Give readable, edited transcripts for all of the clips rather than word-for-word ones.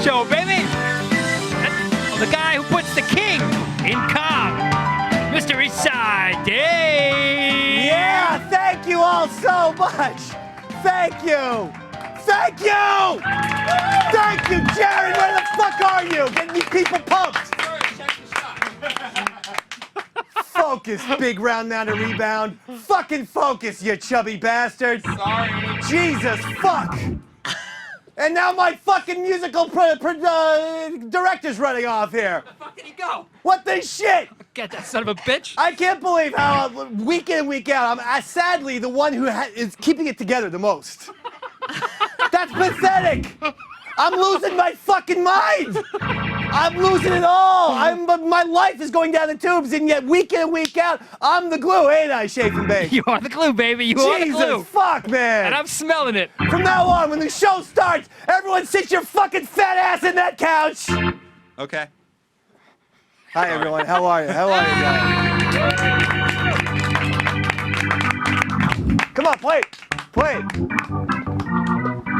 show, baby. The guy who puts the king in calm, Mr. Eastside Dave. Yeah, thank you all so much. Thank you. Thank you. Thank you, Jared. Where the fuck are you? Getting these people pumped. Focus, big round mountain rebound. Fucking focus, you chubby bastard. Sorry. Jesus, fuck. And now my fucking musical director's running off here. Where the fuck did he go? What the shit? Get that son of a bitch. I can't believe how week in and week out, I'm sadly the one who is keeping it together the most. That's pathetic. I'm losing my fucking mind. I'm losing it all. My life is going down the tubes, and yet week in and week out, I'm the glue, ain't I, Shake and Bake? You are the glue, baby. You are the glue. Jesus, fuck, man. And I'm smelling it. From now on, when the show starts, everyone sit your fucking fat ass in that couch. Okay. Hi, everyone. How are you? How are you guys? Come on, play it. Play it.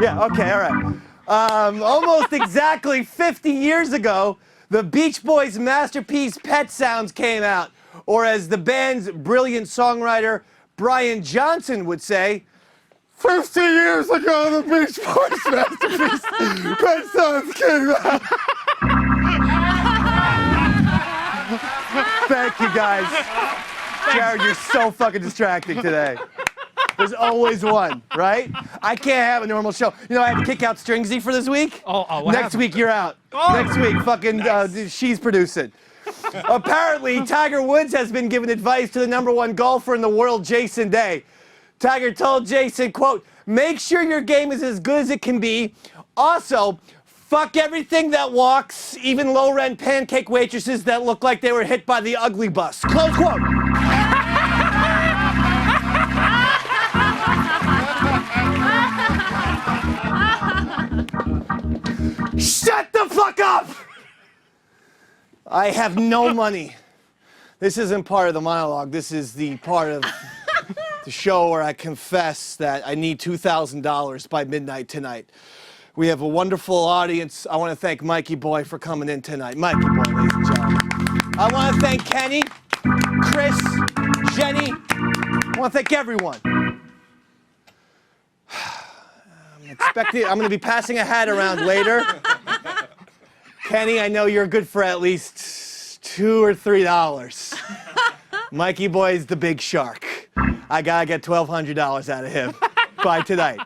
Yeah, okay, all right. Almost exactly 50 years ago, the Beach Boys' masterpiece Pet Sounds came out. Or as the band's brilliant songwriter Brian Johnson would say, 50 years ago, the Beach Boys' masterpiece Pet Sounds came out. Thank you, guys. Jared, you're so fucking distracting today. There's always one, right? I can't have a normal show. You know, I had to kick out Stringsy for this week. What Next happened? week, you're out. Oh. Next week, fucking, she's producing. Apparently, Tiger Woods has been giving advice to the #1 golfer in the world, Jason Day. Tiger told Jason, quote, make sure your game is as good as it can be. Also, fuck everything that walks, even low-rent pancake waitresses that look like they were hit by the ugly bus. Close quote. Shut the fuck up! I have no money. This isn't part of the monologue. This is the part of the show where I confess that I need $2,000 by midnight tonight. We have a wonderful audience. I want to thank Mikey Boy for coming in tonight. Mikey Boy, ladies and gentlemen. I want to thank Kenny, Chris, Jenny. I want to thank everyone. I'm going to be passing a hat around later. Kenny, I know you're good for at least $2 or $3. Mikey Boy's the big shark. I got to get $1,200 out of him by tonight.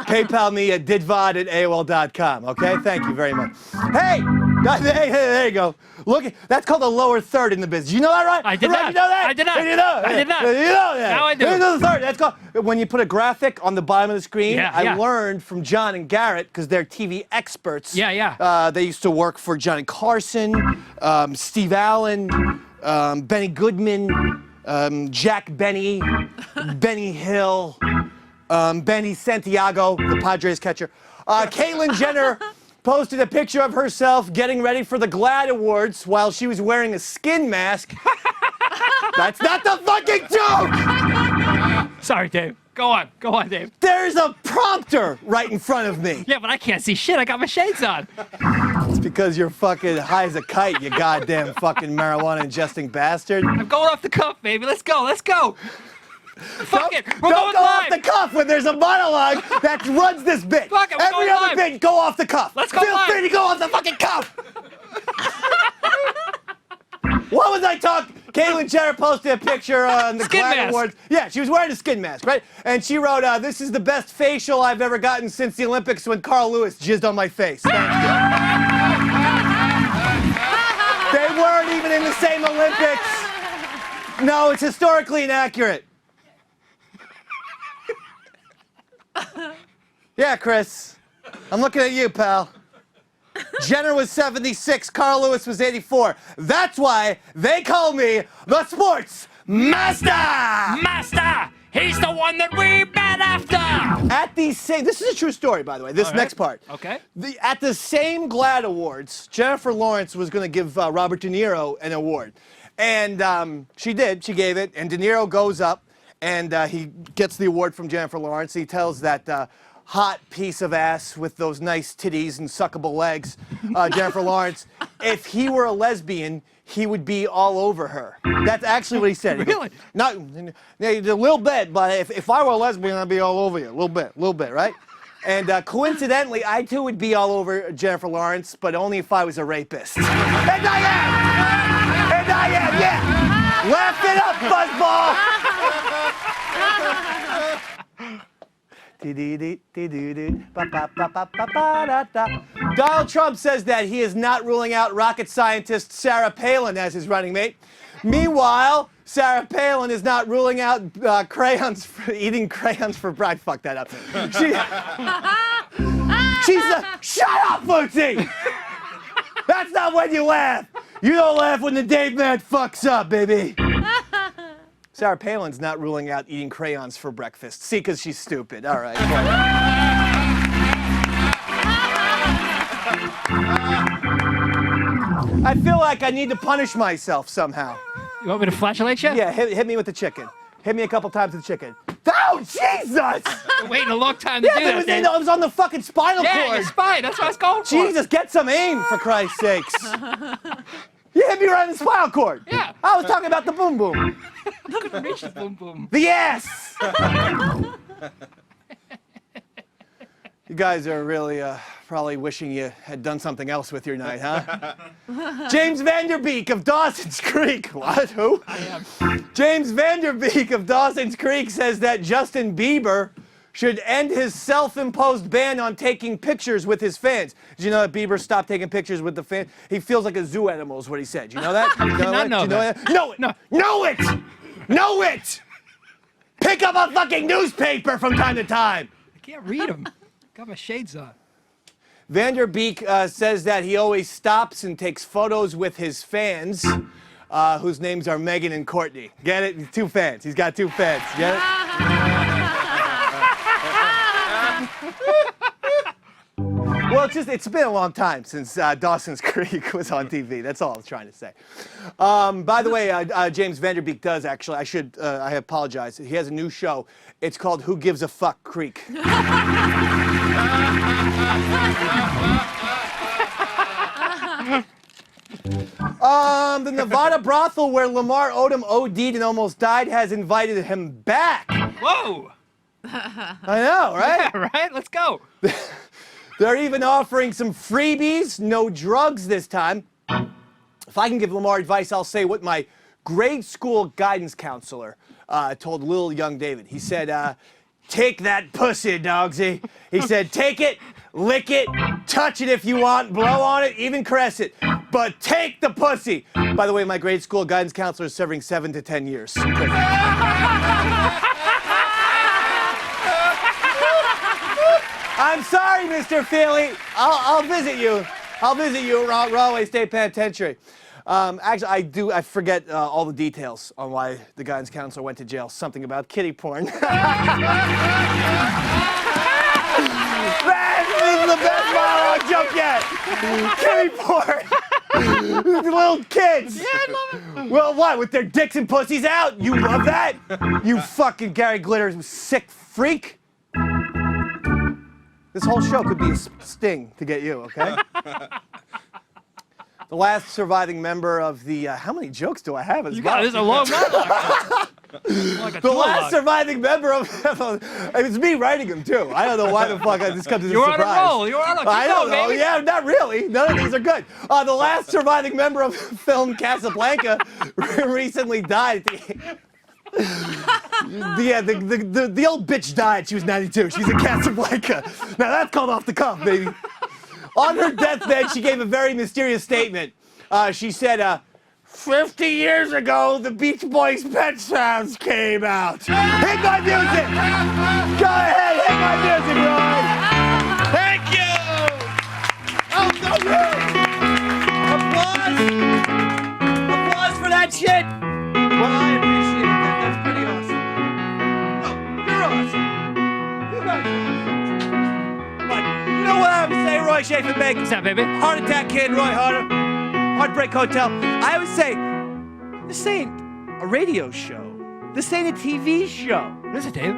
PayPal me at ditvad@aol.com, okay? Thank you very much. Hey, there you go. Look, that's called a lower third in the business. You know that, right? I did not. You know that? I did not. You know? I did not. You know that. Now I do. You know the third. That's called, when you put a graphic on the bottom of the screen, Yeah, I yeah. learned from John and Garrett, because they're TV experts. Yeah, yeah. They used to work for Johnny Carson, Steve Allen, Benny Goodman, Jack Benny, Benny Hill, Benny Santiago, the Padres catcher. Caitlyn Jenner posted a picture of herself getting ready for the GLAAD Awards while she was wearing a skin mask. That's not the fucking joke! Sorry, Dave. Go on, Dave. There's a prompter right in front of me. Yeah, but I can't see shit. I got my shades on. It's because you're fucking high as a kite, you goddamn fucking marijuana ingesting bastard. I'm going off the cuff, baby. Let's go. Let's go. Fuck it. We're Don't going go live. off the cuff when there's a monologue that runs this bit. Fuck it, we're Every going other live. bit, go off the cuff. Let's go Feel live. free to go off the fucking cuff. What was I talking? Caitlyn Jenner posted a picture on the Skin GLAAD mask. Awards. Yeah, she was wearing a skin mask, right? And she wrote, this is the best facial I've ever gotten since the Olympics when Carl Lewis jizzed on my face. Thank you. They weren't even in the same Olympics. No, it's historically inaccurate. Yeah, Chris. I'm looking at you, pal. Jenner was 76, Carl Lewis was 84. That's why they call me the Sports Master! Master! He's the one that we bet after! At the same, this is a true story, by the way, this All right. next part. Okay. At the same GLAAD Awards, Jennifer Lawrence was going to give Robert De Niro an award. And she did, she gave it, and De Niro goes up, and he gets the award from Jennifer Lawrence. He tells that hot piece of ass with those nice titties and suckable legs, Jennifer Lawrence, if he were a lesbian, he would be all over her. That's actually what he said. He Really? goes, not a little bit, but if I were a lesbian, I'd be all over you. A little bit, right? And coincidentally, I too would be all over Jennifer Lawrence, but only if I was a rapist. And I am, yeah. Laugh it up, fuzzball. Donald Trump says that he is not ruling out rocket scientist Sarah Palin as his running mate. Meanwhile, Sarah Palin is not ruling out eating crayons for breakfast. Fuck that up. Shut up, Flutesy! That's not when you laugh. You don't laugh when the Dave man fucks up, baby. Sarah Palin's not ruling out eating crayons for breakfast. See, because she's stupid. All right. I feel like I need to punish myself somehow. You want me to flashlight you? Yeah, hit me with the chicken. Hit me a couple times with the chicken. Oh, Jesus! Been waiting a long time to do that. It was on the fucking spinal cord. Yeah, your spine. That's what I was going for. Jesus, get some aim, for Christ's sakes. You hit me right in the spinal cord. Yeah. I was talking about the boom boom. You couldn't reach the boom boom. The ass! You guys are really probably wishing you had done something else with your night, huh? James Vanderbeek of Dawson's Creek. What? Who? I am. James Vanderbeek of Dawson's Creek says that Justin Bieber should end his self-imposed ban on taking pictures with his fans. Did you know that Bieber stopped taking pictures with the fans? He feels like a zoo animal is what he said. Do you know that? I did not know that. Know it! No. Know it! Know it! Pick up a fucking newspaper from time to time! I can't read them. Got my shades on. Vanderbeek says that he always stops and takes photos with his fans, whose names are Megan and Courtney. Get it? 2 fans. He's got 2 fans. Get it? Well, it's been a long time since Dawson's Creek was on TV. That's all I was trying to say. By the way, James Vanderbeek does actually. I apologize. He has a new show. It's called Who Gives a Fuck Creek. The Nevada brothel where Lamar Odom OD'd and almost died has invited him back. Whoa! I know, right? Yeah, right? Let's go. They're even offering some freebies, no drugs this time. If I can give Lamar advice, I'll say what my grade school guidance counselor told little young David. He said, take that pussy, dogsy. He said, take it, lick it, touch it if you want, blow on it, even caress it. But take the pussy. By the way, my grade school guidance counselor is serving 7 to 10 years. I'm sorry, Mr. Feely. I'll visit you. I'll visit you at Rahway State Penitentiary. Actually, I forget all the details on why the guidance counselor went to jail. Something about kiddie porn. This is the best monologue joke yet. Kiddie porn. Little kids. Yeah, I love it. Well, what? With their dicks and pussies out? You love that? You fucking Gary Glitter sick freak. This whole show could be a sting to get you, okay? The last surviving member of the... how many jokes do I have? You got it. This is a long monologue. Like the last surviving member of... It's me writing them, too. I don't know why the fuck this comes as a surprise. You're on a roll. You're on a I don't know. baby. Yeah, not really. None of these are good. The last surviving member of the film Casablanca recently died. The old bitch died. She was 92. She's in Casablanca. Now that's called off the cuff, baby. On her deathbed, she gave a very mysterious statement. She said, 50 years ago, the Beach Boys' Pet Sounds came out. Hit my music! Go ahead, hit my music, Roy! Thank you! Oh, so good! Applause! Applause for that shit! Well, I appreciate that. That's pretty awesome. Oh, you're awesome. You guys are awesome. But you know what I would say, Roy Schaefer Beek? What's up, baby? Heart Attack Kid, Roy Harter. Heartbreak Hotel. I would say, this ain't a radio show. This ain't a TV show. What is it, Dave?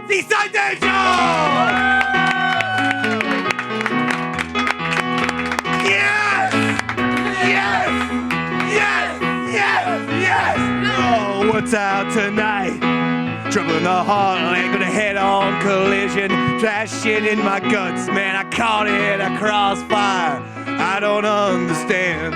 Seaside Day Show! Yes! Yes! Yes! Yes! Yes! Oh, what's out tonight? Trouble in the heartland, gonna head-on collision. Trash shit in my guts, man, I caught it a crossfire. I don't understand.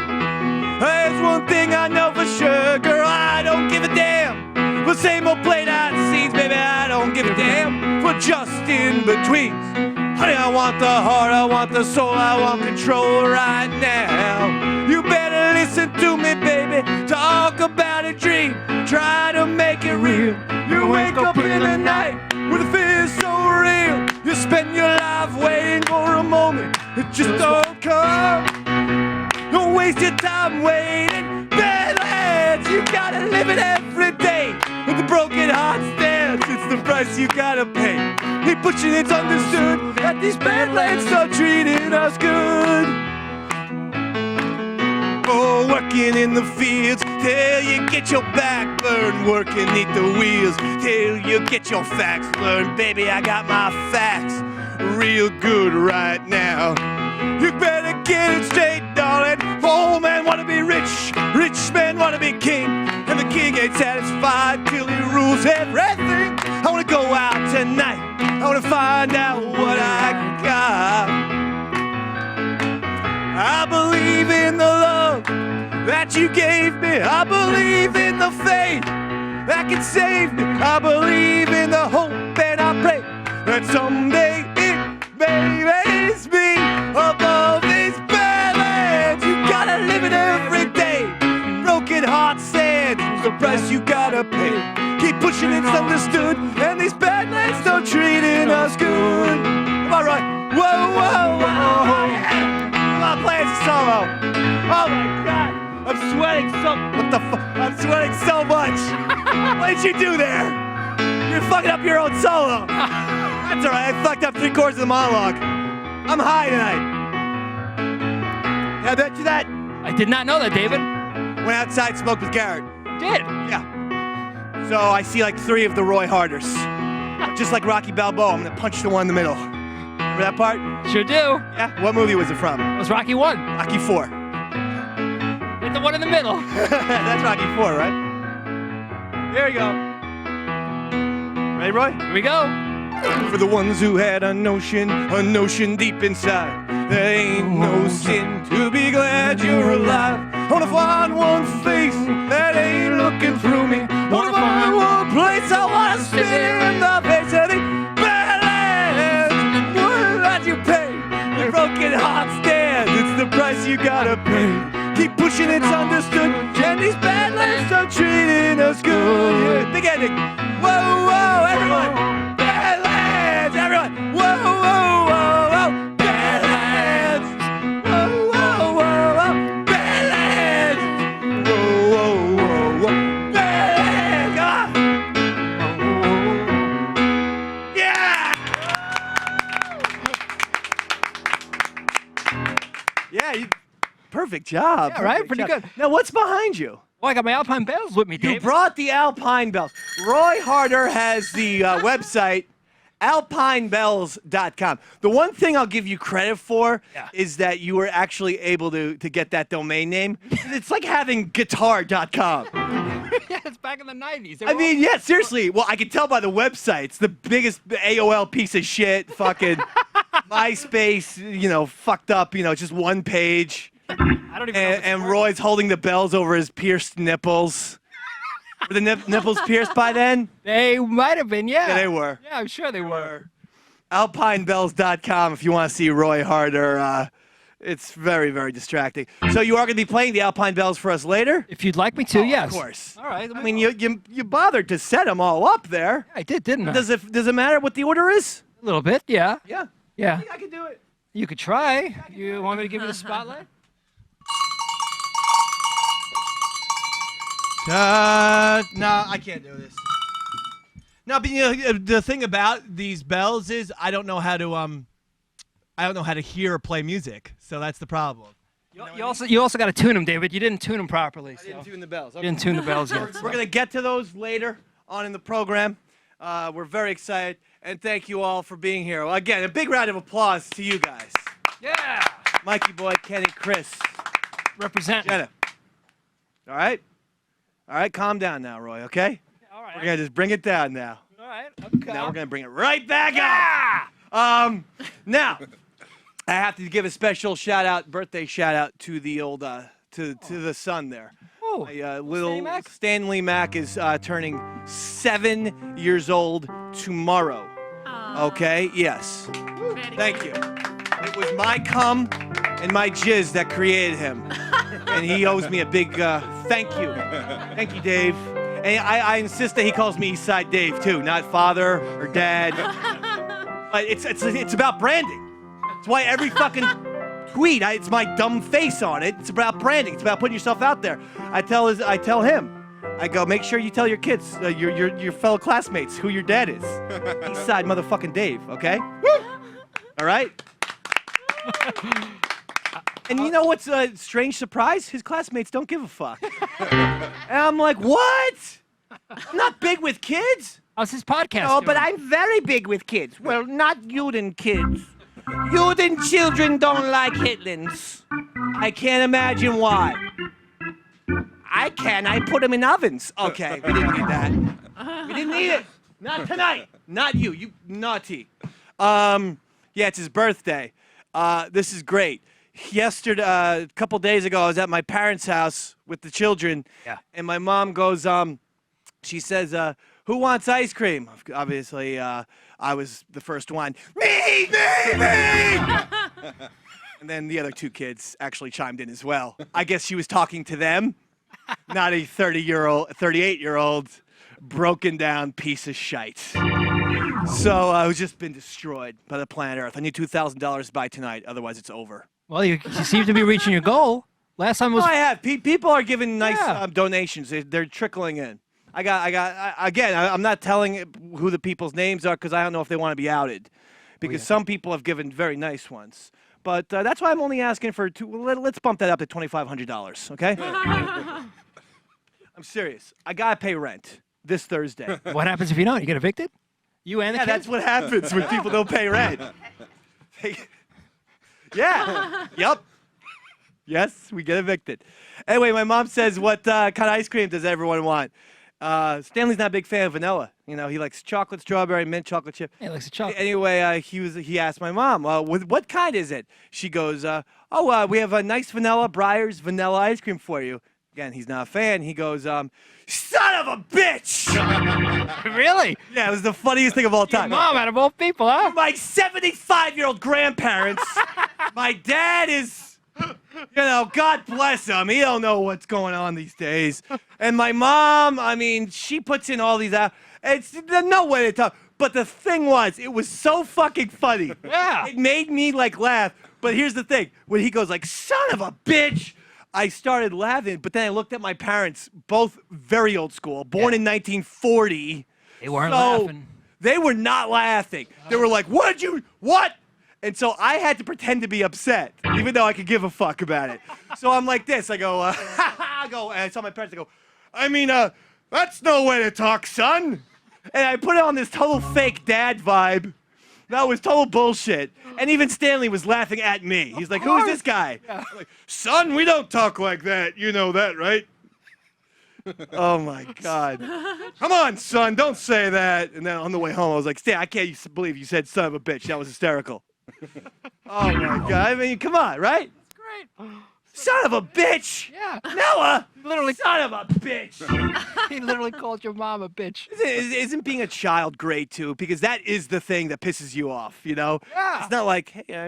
There's one thing I know for sure, girl, I don't give a damn. The same old played-out scenes, baby, I don't give a damn. For just in-betweens. Honey, I want the heart, I want the soul, I want control right now. You better listen to me, baby, talk about a dream. Try to make it real. You wake up in the night with a fear so real. You spend your life waiting for a moment that just don't come. Don't waste your time waiting. Badlands, you gotta live it every day. With the broken heart stands, it's the price you gotta pay. They pushing it's understood that these badlands start treating us good. Oh, working in the fields till you get your back burned. Working neath the wheels till you get your facts learned. Baby, I got my facts real good right now. You better get it straight, darling. Old man wanna be rich, rich man wanna be king, and the king ain't satisfied till he rules everything. I wanna go out tonight, I wanna find out what I got. I believe in the love that you gave me. I believe in the faith that can save me. I believe in the hope and I pray that someday it may raise me above these badlands. You gotta live it every day. Broken heart sands is the price you gotta pay. Keep pushing, it's understood, and these badlands don't treating us good. Am I right? Whoa, whoa, whoa. I'm playing solo. Oh my God, I'm sweating so. What the fuck? I'm sweating so much. What did you do there? You're fucking up your own solo. That's all right. I fucked up 3/4 of the monologue. I'm high tonight. Did I bet you that? I did not know that, David. Went outside, smoked with Garrett. Did? Yeah. So I see like 3 of the Roy Harters. Just like Rocky Balboa, I'm gonna punch the one in the middle. Remember that part? Sure do. Yeah. What movie was it from? It was Rocky 1. Rocky 4. Hit the one in the middle. That's Rocky 4, right? There we go. Ready, Roy? Here we go. For the ones who had a notion deep inside. There ain't no sin to be glad you're alive. I wanna find one face that ain't looking through me. Wanna find one place I wanna stare in the face of the badlands. What that you pay? The broken heart stands. It's the price you gotta pay. Keep pushing, it's understood. And these badlands are treating us good. Yeah, big ending. Whoa, whoa, everyone. Badlands, everyone. Whoa, whoa, whoa, whoa. Badlands. Whoa, whoa, whoa, whoa. Badlands. Whoa, whoa, whoa, whoa. Badlands. Yeah. Yeah, perfect job. Yeah, right? Perfect Pretty job. good. Now, what's behind you? Oh, I got my Alpine bells with me, You David. brought the Alpine bells. Roy Harter has the website, alpinebells.com. The one thing I'll give you credit for is that you were actually able to get that domain name. It's like having guitar.com. Yeah, it's back in the 90s. I mean, yeah, seriously. Well, I can tell by the website. It's the biggest AOL piece of shit. Fucking MySpace, fucked up, just one page. I don't even know. And Roy's holding the bells over his pierced nipples. Were the nipples pierced by then? They might have been, yeah. Yeah, they were. Yeah, I'm sure they were. Alpinebells.com if you want to see Roy Harter. It's very, very distracting. So you are going to be playing the Alpine Bells for us later? If you'd like me to, yes. Of course. All right. I mean, you bothered to set them all up there. I did, didn't I? Does it matter what the order is? A little bit, yeah. Yeah. Yeah. I think I can do it. You could try. You want me to give you the spotlight? No, I can't do this. No, but the thing about these bells is I don't know how to hear or play music, so that's the problem. You also got to tune them, David. You didn't tune them properly. I didn't tune the bells. You didn't tune the bells yet. We're gonna get to those later on in the program. We're very excited. And thank you all for being here. Well, again, a big round of applause to you guys. Yeah. Mikey Boy, Kenny, Chris, Represent. Jenna. All right? All right, calm down now, Roy, okay? All right. We're going to just bring it down now. All right. Okay. Now we're going to bring it right back up. Now, I have to give a special birthday shout out to the old, to the son there. Oh, My, little Mac? Stanley Mac is turning 7 years old tomorrow. Okay? Yes. Thank you. It was my cum and my jizz that created him. And he owes me a big thank you. Thank you, Dave. And I insist that he calls me Eastside Dave, too, not father or dad. But it's about branding. It's why every fucking tweet, it's my dumb face on it. It's about branding. It's about putting yourself out there. I tell him, I go, make sure you tell your kids, your fellow classmates, who your dad is. Eastside motherfucking Dave, okay? All right? And you know what's a strange surprise? His classmates don't give a fuck. And I'm like, what? I'm not big with kids. How's his podcast? No, but doing? I'm very big with kids. Well, not Juden kids. Juden children don't like Hitlins. I can't imagine why. I can. I put them in ovens. Okay, we didn't need that. We didn't need it. Not tonight. Not you. You naughty. Yeah, it's his birthday. This is great. Yesterday, a couple days ago, I was at my parents' house with the children. Yeah. And my mom goes, she says, who wants ice cream? Obviously, I was the first one. Me! And then the other two kids actually chimed in as well. I guess she was talking to them, not a 38-year-old broken down piece of shite. So I've just been destroyed by the planet Earth. I need $2,000 by tonight, otherwise it's over. Well, you seem to be reaching your goal. Last time was. I have. People are giving nice Yeah. donations. They're trickling in. I'm not telling who the people's names are because I don't know if they want to be outed. Because some people have given very nice ones. But that's why I'm only asking for let's bump that up to $2,500, okay? I'm serious. I got to pay rent this Thursday. What happens if you don't? You get evicted? You and the Yeah, kids? that's what happens when people don't pay rent. Yeah. Yep. Yes, we get evicted. Anyway, my mom says, what kind of ice cream does everyone want? Stanley's not a big fan of vanilla. You know, he likes chocolate, strawberry, mint chocolate chip. Yeah, he likes the chocolate. Anyway, he asked my mom, what kind is it? She goes, we have a nice vanilla Breyers vanilla ice cream for you. Again, he's not a fan. He goes, son of a bitch! Really? Yeah, it was the funniest thing of all time. Mom, out of all people, huh? My 75-year-old grandparents, my dad is, God bless him. He don't know what's going on these days. And my mom, I mean, she puts in all these out. It's no way to talk. But the thing was, it was so fucking funny. Yeah. It made me laugh. But here's the thing. When he goes son of a bitch, I started laughing. But then I looked at my parents, both very old school, born in 1940. They weren't laughing. They were not laughing. They were like, what? And so I had to pretend to be upset, even though I could give a fuck about it. So I'm like this. I go, and I saw my parents. I go, that's no way to talk, son. And I put it on this total fake dad vibe. That was total bullshit. And even Stanley was laughing at me. He's like, who's this guy? I'm like, son, we don't talk like that. You know that, right? Oh, my God. Come on, son, don't say that. And then on the way home, I was like, Stan, I can't believe you said son of a bitch. That was hysterical. Oh, my God. I mean, come on, right? It's great. Son of a bitch. Yeah. Noah. Literally. Son of a bitch. He literally called your mom a bitch. Isn't being a child great, too? Because that is the thing that pisses you off, you know? Yeah. It's not like, hey,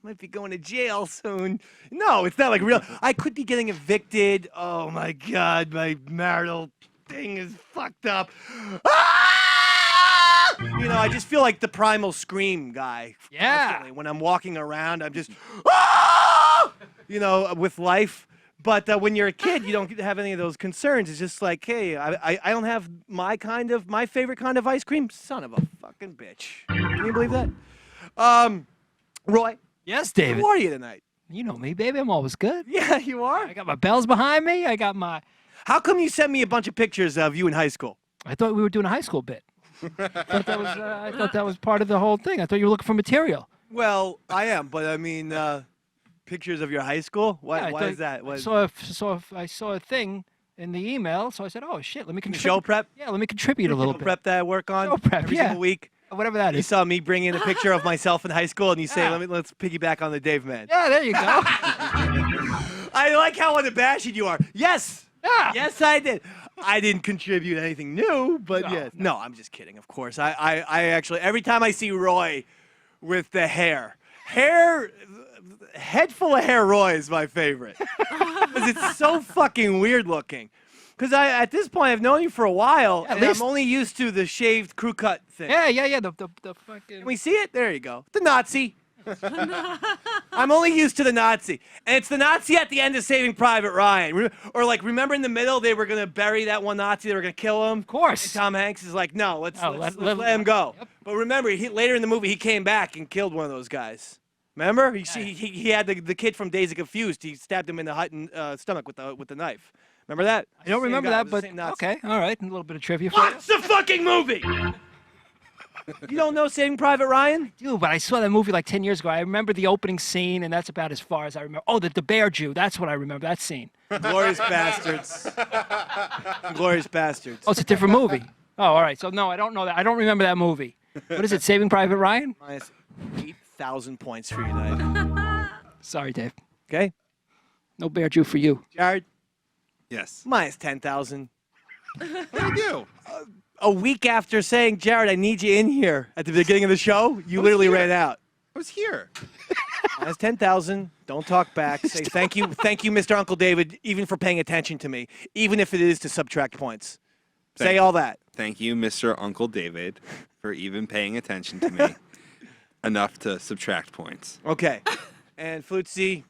might be going to jail soon. No, it's not like real. I could be getting evicted. Oh, my God. My marital thing is fucked up. Ah! You know, I just feel like the primal scream guy. Yeah. Constantly. When I'm walking around, I'm just, ah! You know, with life. But when you're a kid, you don't have any of those concerns. It's just like, hey, I don't have my favorite kind of ice cream. Son of a fucking bitch. Can you believe that? Roy. Yes, David. How are you tonight? You know me, baby. I'm always good. Yeah, you are. I got my bells behind me. I got my... How come you sent me a bunch of pictures of you in high school? I thought we were doing a high school bit. I thought that was part of the whole thing. I thought you were looking for material. Well, I am, but I mean, pictures of your high school? Why, Yeah, why is that? What, I saw a thing in the email, so I said, "Oh shit, let me contribute." show prep? Yeah, let me contribute a little bit. Prep that I work on Show prep, every yeah. single week. Whatever that You is. saw me bring in a picture of myself in high school, and you say, Yeah. let's piggyback on the Dave man. Yeah, there you go. I like how unabashed you are. Yes. Yeah. Yes, I did. I didn't contribute anything new, but No, yes. No, I'm just kidding, of course. I actually, every time I see Roy with the head full of hair Roy is my favorite. Because it's so fucking weird looking. Because at this point, I've known you for a while, Yeah, at and least- I'm only used to the shaved crew cut thing. Yeah. The fucking. Can we see it? There you go. The Nazi. I'm only used to the Nazi. And it's the Nazi at the end of Saving Private Ryan. Or like, remember in the middle, they were going to bury that one Nazi, they were going to kill him? Of course. And Tom Hanks is like, no, let's let him go. Yep. But remember, later in the movie, he came back and killed one of those guys. Remember? He had the kid from Days of Confused. He stabbed him in the stomach with the knife. Remember that? I don't Same remember guy, that, it was but the same Nazi. okay, all right, a little bit of trivia for you. Watch the fucking movie! You don't know Saving Private Ryan? Dude, but I saw that movie like 10 years ago. I remember the opening scene, and that's about as far as I remember. Oh, the bear Jew. That's what I remember, that scene. Glorious Bastards. Glorious Bastards. Oh, it's a different movie. Oh, all right. So, no, I don't know that. I don't remember that movie. What is it, Saving Private Ryan? Minus 8,000 points for you tonight. Sorry, Dave. Okay? No bear Jew for you. Jared, Yes. minus 10,000. What did I do? A week after saying, Jared, I need you in here at the beginning of the show, you literally ran out. I was here. Minus 10,000. Don't talk back. Say thank you, Mr. Uncle David, even for paying attention to me, even if it is to subtract points. Say you. all that. Thank you, Mr. Uncle David, for even paying attention to me enough to subtract points. Okay. And Flutesy,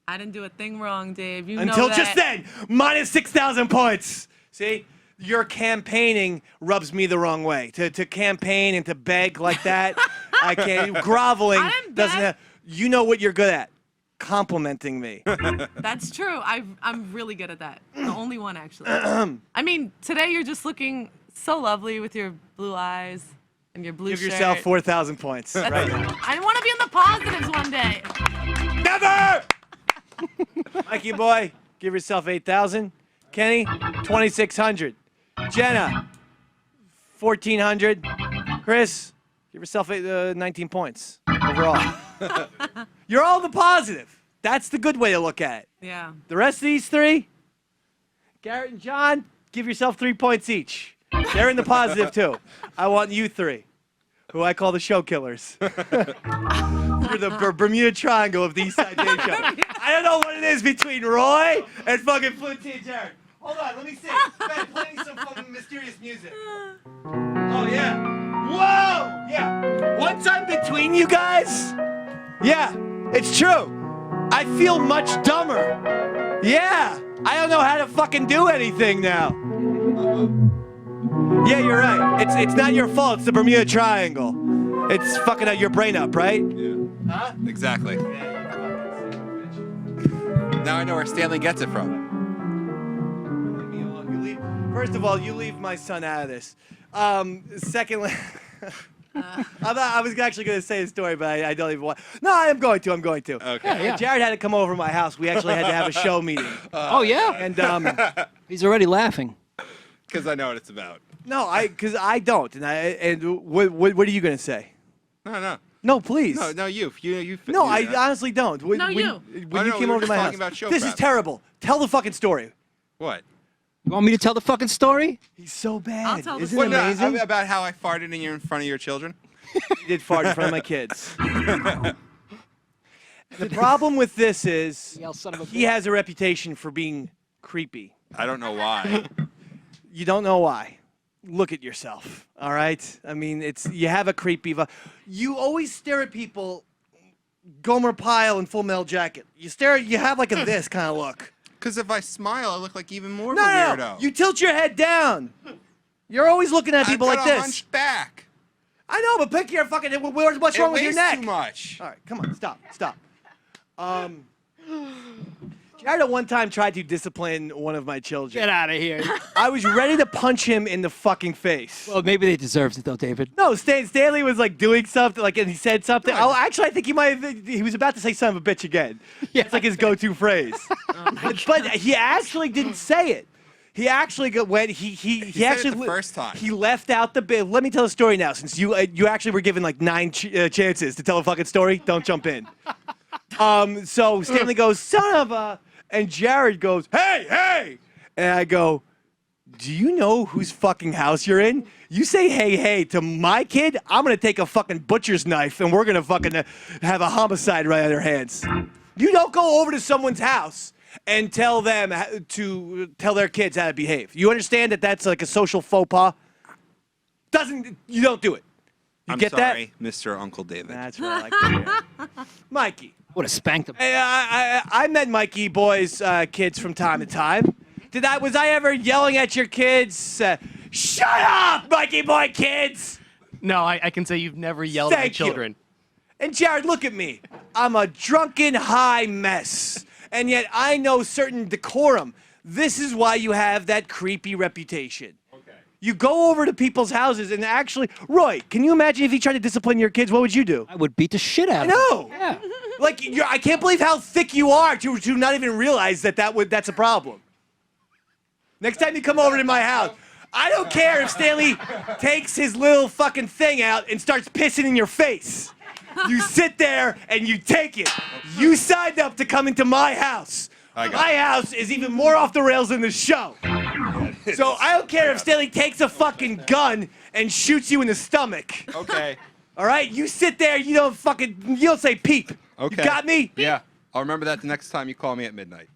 I didn't do a thing wrong, Dave. You know until that. just then, minus 6,000 points. See? Your campaigning rubs me the wrong way. To campaign and to beg like that, I can't. Groveling I didn't doesn't beg. have. You know what you're good at? Complimenting me. That's true. I'm really good at that. The only one, actually. I mean, today you're just looking so lovely with your blue eyes and your blue Give shirt. yourself 4,000 points right now. I want to be in the positives one day. Never! Mikey boy, give yourself 8,000. Kenny, 2,600. Jenna, 1,400. Chris, give yourself 19 points overall. You're all the positive. That's the good way to look at it. Yeah. The rest of these three, Garrett and John, give yourself 3 points each. They're in the positive too. I want you three, who I call the show killers. You're the Bermuda Triangle of the East Side Day Show. I don't know what it is between Roy and fucking Flutesy and Jared. Hold on, let me see. Ben, play me some fucking mysterious music. Oh, yeah. Whoa! Yeah. Once I'm between you guys, yeah, it's true. I feel much dumber. Yeah. I don't know how to fucking do anything now. Yeah, you're right. It's not your fault. It's the Bermuda Triangle. It's fucking your brain up, right? Yeah. Huh? Exactly. Now I know where Stanley gets it from. Leave me alone. First of all, you leave my son out of this. Secondly, I was actually going to say a story, but I don't even want. No, I'm going to. Okay. Yeah. Jared had to come over to my house. We actually had to have a show meeting. Oh, yeah? And He's already laughing. Because I know what it's about. no, because I don't. And what are you going to say? No. No, please. No, you. No, I honestly don't. When No, you. you Oh, no, came we were over to just my talking house, about show this is prep. terrible. Tell the fucking story. What? You want me to tell the fucking story? He's so bad. I'll tell the Isn't it story. What, amazing? about how I farted in front of your children? He did fart in front of my kids. The problem with this is Yell, son of a he has a reputation for being creepy. I don't know why. You don't know why. Look at yourself, all right? I mean, you have a creepy vibe. You always stare at people, Gomer Pyle in Full Metal Jacket. You have like a this kind of look. Because if I smile, I look like even more No, of a no, weirdo. no. You tilt your head down. You're always looking at people I've like got a this. hunched back. I know, but pick your fucking. What's wrong with your weighs neck? too much. All right, come on, stop. Jared at one time tried to discipline one of my children. Get out of here. I was ready to punch him in the fucking face. Well, maybe they deserved it though, David. No, Stanley was like doing something, like, and he said something. Oh, actually, I think he was about to say "son of a bitch" again. Yeah. It's like his go-to phrase. But he actually didn't say it. He actually went. He actually it the first time. He left out the bit. Let me tell the story now, since you actually were given like 9 chances to tell a fucking story. Don't jump in. So Stanley goes, "Son of a," and Jared goes, "Hey, hey," and I go, "Do you know whose fucking house you're in? You say hey, hey to my kid, I'm going to take a fucking butcher's knife and we're going to fucking have a homicide right on our hands. You don't go over to someone's house and tell them to tell their kids how to behave. You understand that that's like a social faux pas? You don't do it. You I'm get sorry, Mr. Uncle David. That's what I like to hear. Mikey. Would have spanked him. Hey, I met Mikey boys' kids from time to time. Was I ever yelling at your kids? Shut up, Mikey boy kids! No, I can say you've never yelled at my Thank you. children. And Jared, look at me. I'm a drunken high mess. And yet I know certain decorum. This is why you have that creepy reputation. Okay. You go over to people's houses and actually, Roy, can you imagine if he tried to discipline your kids, what would you do? I would beat the shit out of him. No. Yeah. Like, I can't believe how thick you are to not even realize that's a problem. Next time you come over to my house, I don't care if Stanley takes his little fucking thing out and starts pissing in your face. You sit there and you take it. You signed up to come into my house. My house is even more off the rails than the show. So I don't care if Stanley takes a fucking gun and shoots you in the stomach. Okay. All right? You sit there, you don't say peep. Okay. You got me? Yeah. I'll remember that the next time you call me at midnight.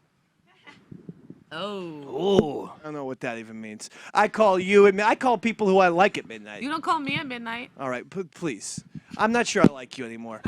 Oh. I don't know what that even means. I call people who I like at midnight. You don't call me at midnight. All right, please. I'm not sure I like you anymore.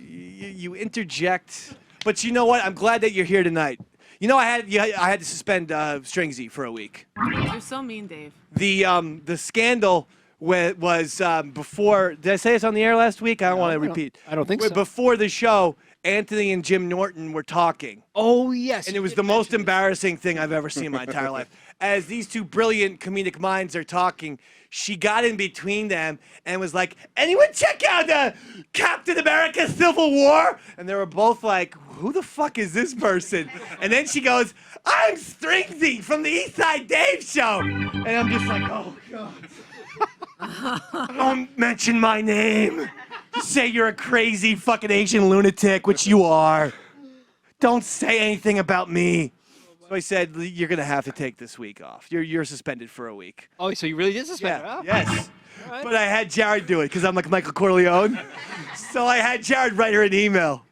You interject. But you know what? I'm glad that you're here tonight. You know, I had to suspend Stringsy for a week. You're so mean, Dave. The scandal was before. Did I say this on the air last week? I don't want to repeat. I don't think so. Before the show, Anthony and Jim Norton were talking. Oh, yes. And it was the most embarrassing thing I've ever seen in my entire life. As these two brilliant comedic minds are talking, she got in between them and was like, "Anyone check out Captain America Civil War?" And they were both like, "Who the fuck is this person?" And then she goes, "I'm Stringsy from the East Side Dave show." And I'm just like, oh, God. Don't mention my name. Just say you're a crazy fucking Asian lunatic, which you are. Don't say anything about me. So I said, "You're going to have to take this week off. You're suspended for a week." Oh, so you really did suspend her? Yeah, Huh? yes. right. But I had Jared do it because I'm like Michael Corleone. So I had Jared write her an email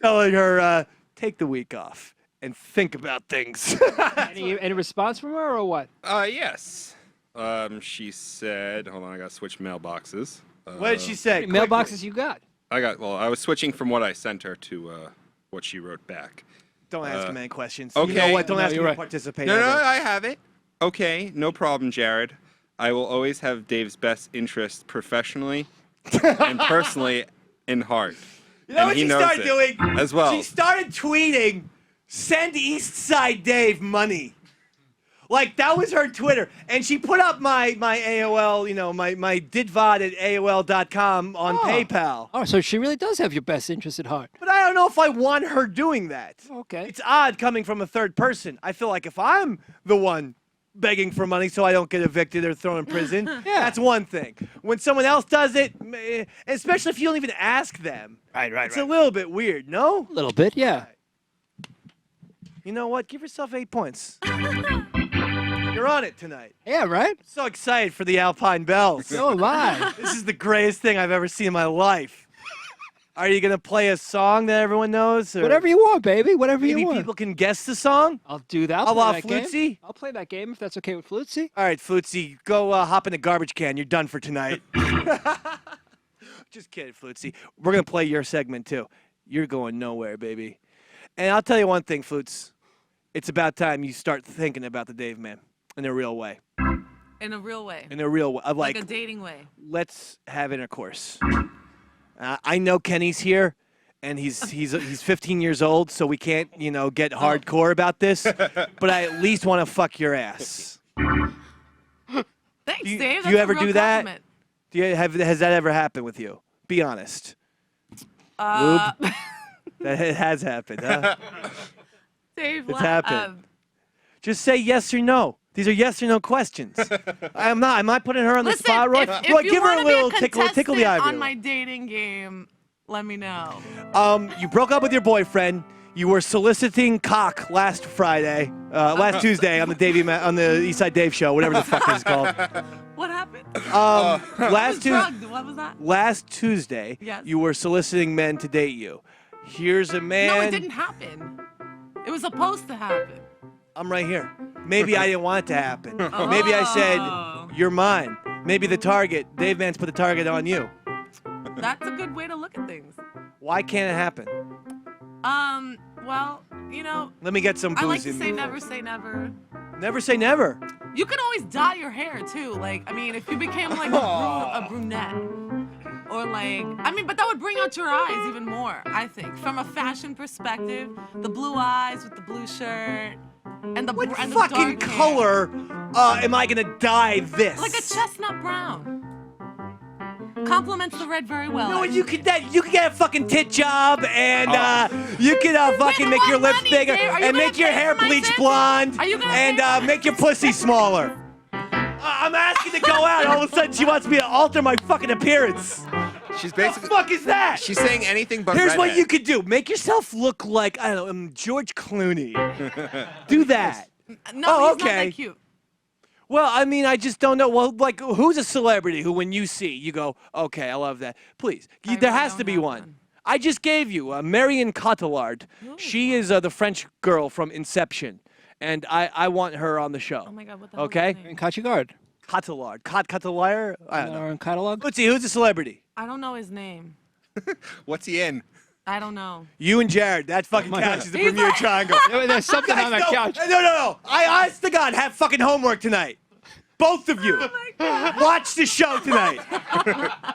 telling her, take the week off and think about things. Any response from her or what? Yes. She said, hold on, I got to switch mailboxes. What did she say? How many mailboxes you got? I was switching from what I sent her to what she wrote back. Don't ask him any questions. Okay. You know what? Don't No, ask him you're to right. participate. No, ever. I have it. Okay, no problem, Jared. I will always have Dave's best interest professionally and personally in heart. You know And what he she knows started it doing? as well. She started tweeting, "Send East Side Dave money." Like, that was her Twitter. And she put up my AOL, my ditvad at AOL.com on PayPal. Oh, so she really does have your best interest at heart. But I don't know if I want her doing that. Okay. It's odd coming from a third person. I feel like if I'm the one begging for money so I don't get evicted or thrown in prison, that's one thing. When someone else does it, especially if you don't even ask them, Right. it's a little bit weird, no? A little bit, yeah. You know what? Give yourself 8 points. You're on it tonight. Yeah, right? So excited for the Alpine Bells. So am I. This is the greatest thing I've ever seen in my life. Are you going to play a song that everyone knows? Or Whatever you want, baby. Whatever maybe you want. people can guess the song? I'll do that. A I'll la play that game. Flutesy? I'll play that game if that's okay with Flutesy. All right, Flutesy, go hop in a garbage can. You're done for tonight. Just kidding, Flutesy. We're going to play your segment, too. You're going nowhere, baby. And I'll tell you one thing, Flutes. It's about time you start thinking about the Dave Man in a real way. In a real way. In a real way. Of Like like, a dating way. let's have intercourse. I know Kenny's here, and he's 15 years old, so we can't, get hardcore about this. But I at least want to fuck your ass. Thanks, Do you, Dave. do you That's a ever real do that? compliment. Has that ever happened with you? Be honest. That it has happened, huh? Dave, It's happened. Just say yes or no. These are yes or no questions. I'm not putting her on the listen, spot, Roy. if Roy, you give her want a to be little a tickle the contestant ivory. on my dating game, let me know. You broke up with your boyfriend. You were soliciting cock last Tuesday on the on the Eastside Dave show, whatever the fuck this is called. What happened? Last Drugged. What was that? Last Tuesday, Yes. you were soliciting men to date you. Here's a man. No, it didn't happen. It was supposed to happen. I'm right here. Maybe I didn't want it to happen. Maybe I said, you're mine. Maybe the target, Dave Vance put the target on you. That's a good way to look at things. Why can't it happen? Well, Let me get some booze I like to in say me never first. say never. Never say never. You can always dye your hair too. Like, if you became like a brunette, or but that would bring out your eyes even more. I think, from a fashion perspective, the blue eyes with the blue shirt, and the What and the fucking dark hair. color am I gonna dye this? Like a chestnut brown. Complements the red very well. No, you could get a fucking tit job, and you could fucking Wait, make your what lips money, bigger, Dave? Are you and gonna make your pay hair for my bleach therapy? blonde, Are you gonna and pay for make your pussy smaller. I'm asking to go out. All of a sudden, she wants me to alter my fucking appearance. She's What basically. the fuck is that? She's saying anything but. Here's what redhead. you could do: make yourself look like George Clooney. Do that. No, he's okay. not that cute. Well, I just don't know. Well, who's a celebrity who, when you see, you go, okay, I love that. Please, I there really has to don't be have one. one. I just gave you Marion Cotillard. She is the French girl from Inception, and I want her on the show. Oh my God, what the hell Okay? is his name? Cotillard. Cotillard. Cotillard? I don't know. Or in catalog. Let's see, who's a celebrity? I don't know his name. What's he in? I don't know. You and Jared. That fucking couch is the He's Bermuda like- Triangle. There's something on that couch. No. I honest to God have fucking homework tonight. Both of you. Watch the show tonight.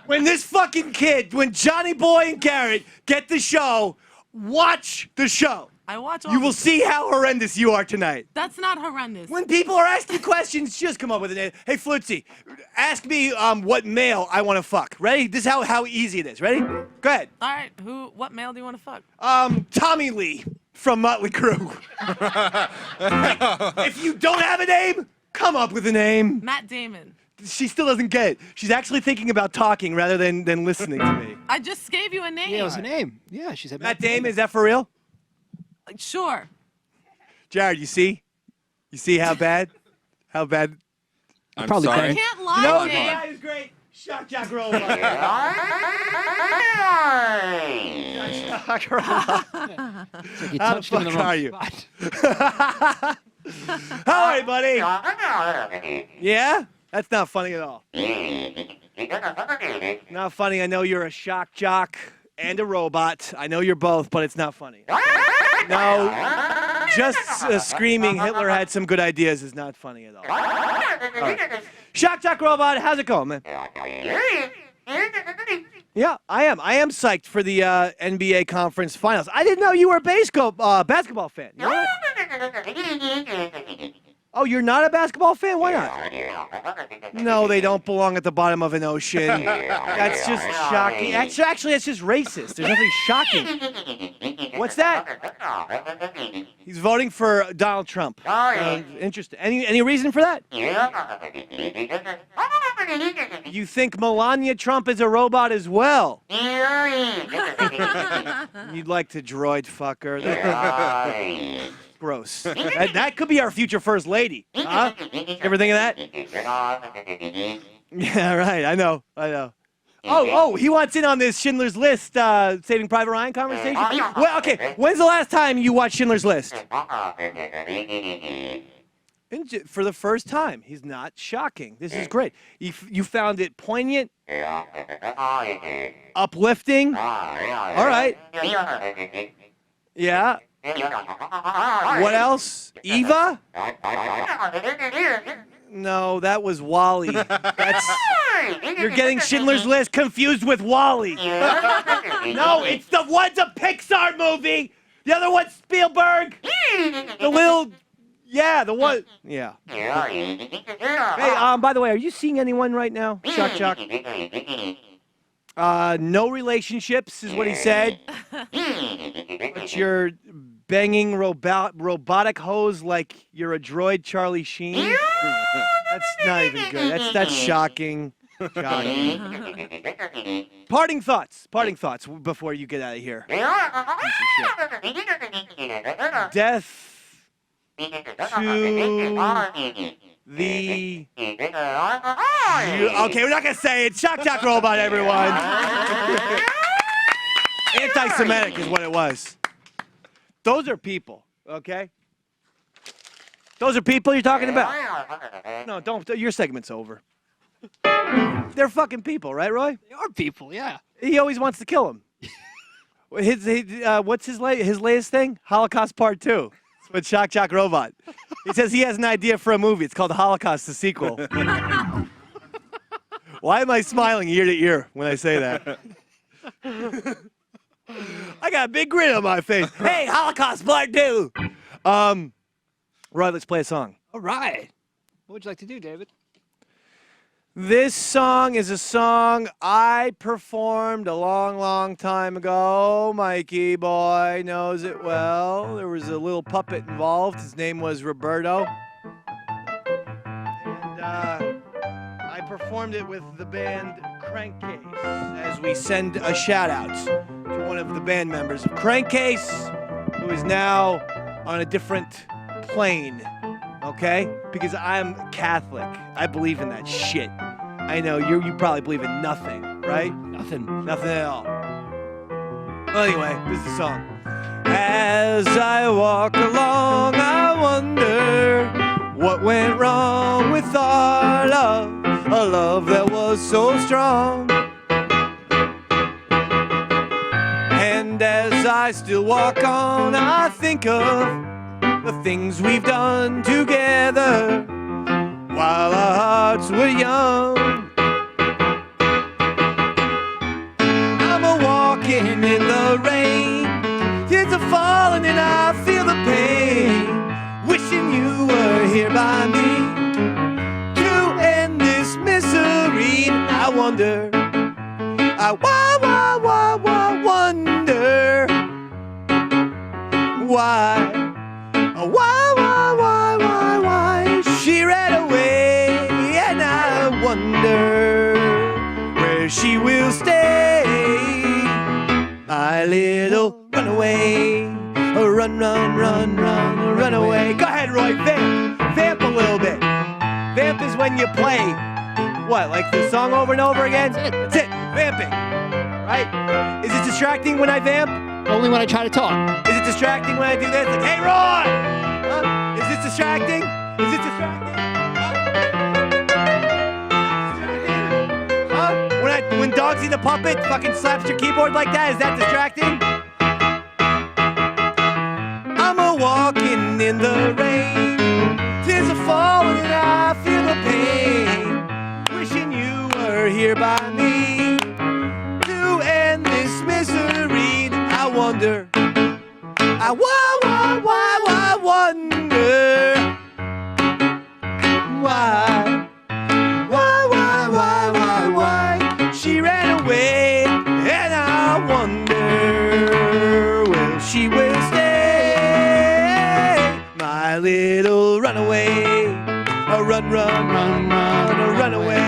When this fucking kid, when Johnny Boy and Garrett get the show, watch the show. I watch all You will the- see how horrendous you are tonight. That's not horrendous. When people are asking questions, just come up with an name. Hey, Flutesy, ask me what male I want to fuck. Ready? This is how easy it is. Ready? Go ahead. All right, what male do you want to fuck? Tommy Lee from Motley Crue. If you don't have a name, come up with a name. Matt Damon. She still doesn't get it. She's actually thinking about talking rather than listening to me. I just gave you a name. Yeah, it was a name. Yeah, she said Matt Damon, is that for real? Sure. Jared, you see? You see how bad? How bad? I'm Probably sorry. can't. Can't lie, No, the Dave. guy is great. Shock Jack Robot. Shock Robot. You How the touched him in the fuck wrong are you? spot. How are you, buddy? Yeah? That's not funny at all. Not funny. I know you're a shock jock and a robot. I know you're both, but it's not funny. No, just screaming Hitler had some good ideas is not funny at all. All right. Shock jock robot, how's it going, man? Yeah, I am. I am psyched for the NBA conference finals. I didn't know you were a basketball fan. You know that? Oh, you're not a basketball fan? Why not? No, they don't belong at the bottom of an ocean. That's just shocking. Actually, that's just racist. There's nothing shocking. What's that? He's voting for Donald Trump. Interesting. Any reason for that? You think Melania Trump is a robot as well? You'd like to droid fuck her. Gross. That could be our future first lady. Huh? Ever think of that? Yeah, right. I know. Oh, he wants in on this Schindler's List Saving Private Ryan conversation. Well, okay. When's the last time you watched Schindler's List? For the first time. He's not shocking. This is great. You found it poignant, uplifting. All right. Yeah. What else? Eva? No, that was Wally. You're getting Schindler's List confused with Wally. No, it's the one's a Pixar movie. The other one's Spielberg. The little, yeah, the one, yeah. Hey, by the way, are you seeing anyone right now? Chuck. No relationships is what he said. But you're banging robotic hoes like you're a droid Charlie Sheen. That's not even good. That's shocking. Parting thoughts before you get out of here. Death to the... Okay, we're not going to say it. Shock Jock Robot, everyone. Anti-Semitic is what it was. Those are people, okay? Those are people you're talking about. No, don't. Your segment's over. They're fucking people, right, Roy? They are people, yeah. He always wants to kill them. What's his latest thing? Holocaust Part 2. It's with Shock Jock Robot. He says he has an idea for a movie. It's called Holocaust, the sequel. Why am I smiling ear to ear when I say that? I got a big grin on my face. Hey, Holocaust Part 2. Roy, let's play a song. All right. What would you like to do, David? This song is a song I performed a long, long time ago. Mikey boy knows it well. There was a little puppet involved. His name was Roberto. And I performed it with the band Crankcase as we send a shout out to one of the band members of Crankcase, who is now on a different plane. Okay? Because I'm Catholic. I believe in that shit. I know, you probably believe in nothing, right? Nothing. Nothing at all. Well, anyway, this is the song. As I walk along, I wonder what went wrong with our love, a love that was so strong. And as I still walk on, I think of the things we've done together while our hearts were young. I'm a-walking in the rain, tears are falling and I feel the pain, wishing you were here by me to end this misery. I wonder, I wonder why she ran away, and I wonder where she will stay. My little runaway, run away. Go ahead, Roy, vamp a little bit. Vamp is when you play, what, like the song over and over again? That's it, vamping, right? Is it distracting when I vamp? Only when I try to talk. Is it distracting when I do this? Like, hey, Roy! Huh? Is this distracting? Is it distracting? Huh? When Dogsy the Puppet fucking slaps your keyboard like that, is that distracting? I'm a-walking in the rain, tears are falling and I feel the pain, wishing you were here by me to end this misery. I wonder, I wonder why she ran away, and I wonder will she will stay, my little runaway, a run away,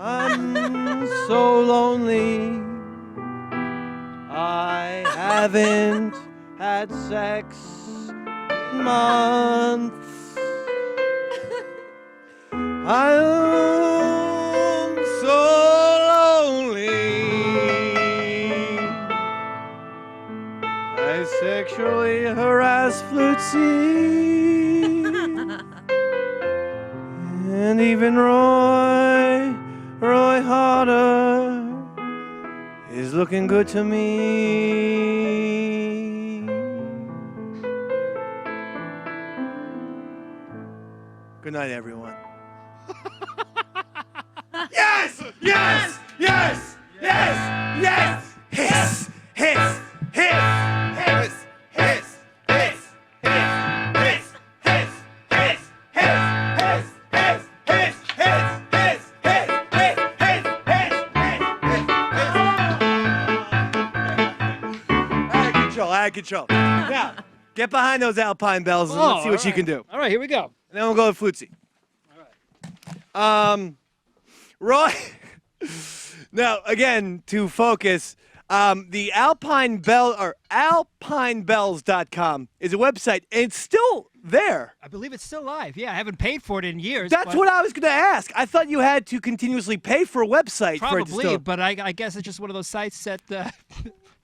I'm so lonely, I haven't had sex in months. I'm so lonely, as Flutesy. And even Roy Harter is looking good to me. Good night, everyone. Yes! Yes! Yes! Yes! Yes! Hiss! Hiss! Hiss! Hiss! Hiss! Hiss! Hiss! Hiss! Hiss! Hiss! Hiss! Hiss! Hiss! Hiss! Out of control. Now, get behind those Alpine bells and let's see what you can do. All right, here we go. And then we'll go with Flutesy. All right. Roy. Now, again, to focus, the Alpine Bell or alpinebells.com is a website, and it's still there. I believe it's still live. Yeah, I haven't paid for it in years. That's what I was going to ask. I thought you had to continuously pay for a website for it to Probably, still... but I guess it's just one of those sites that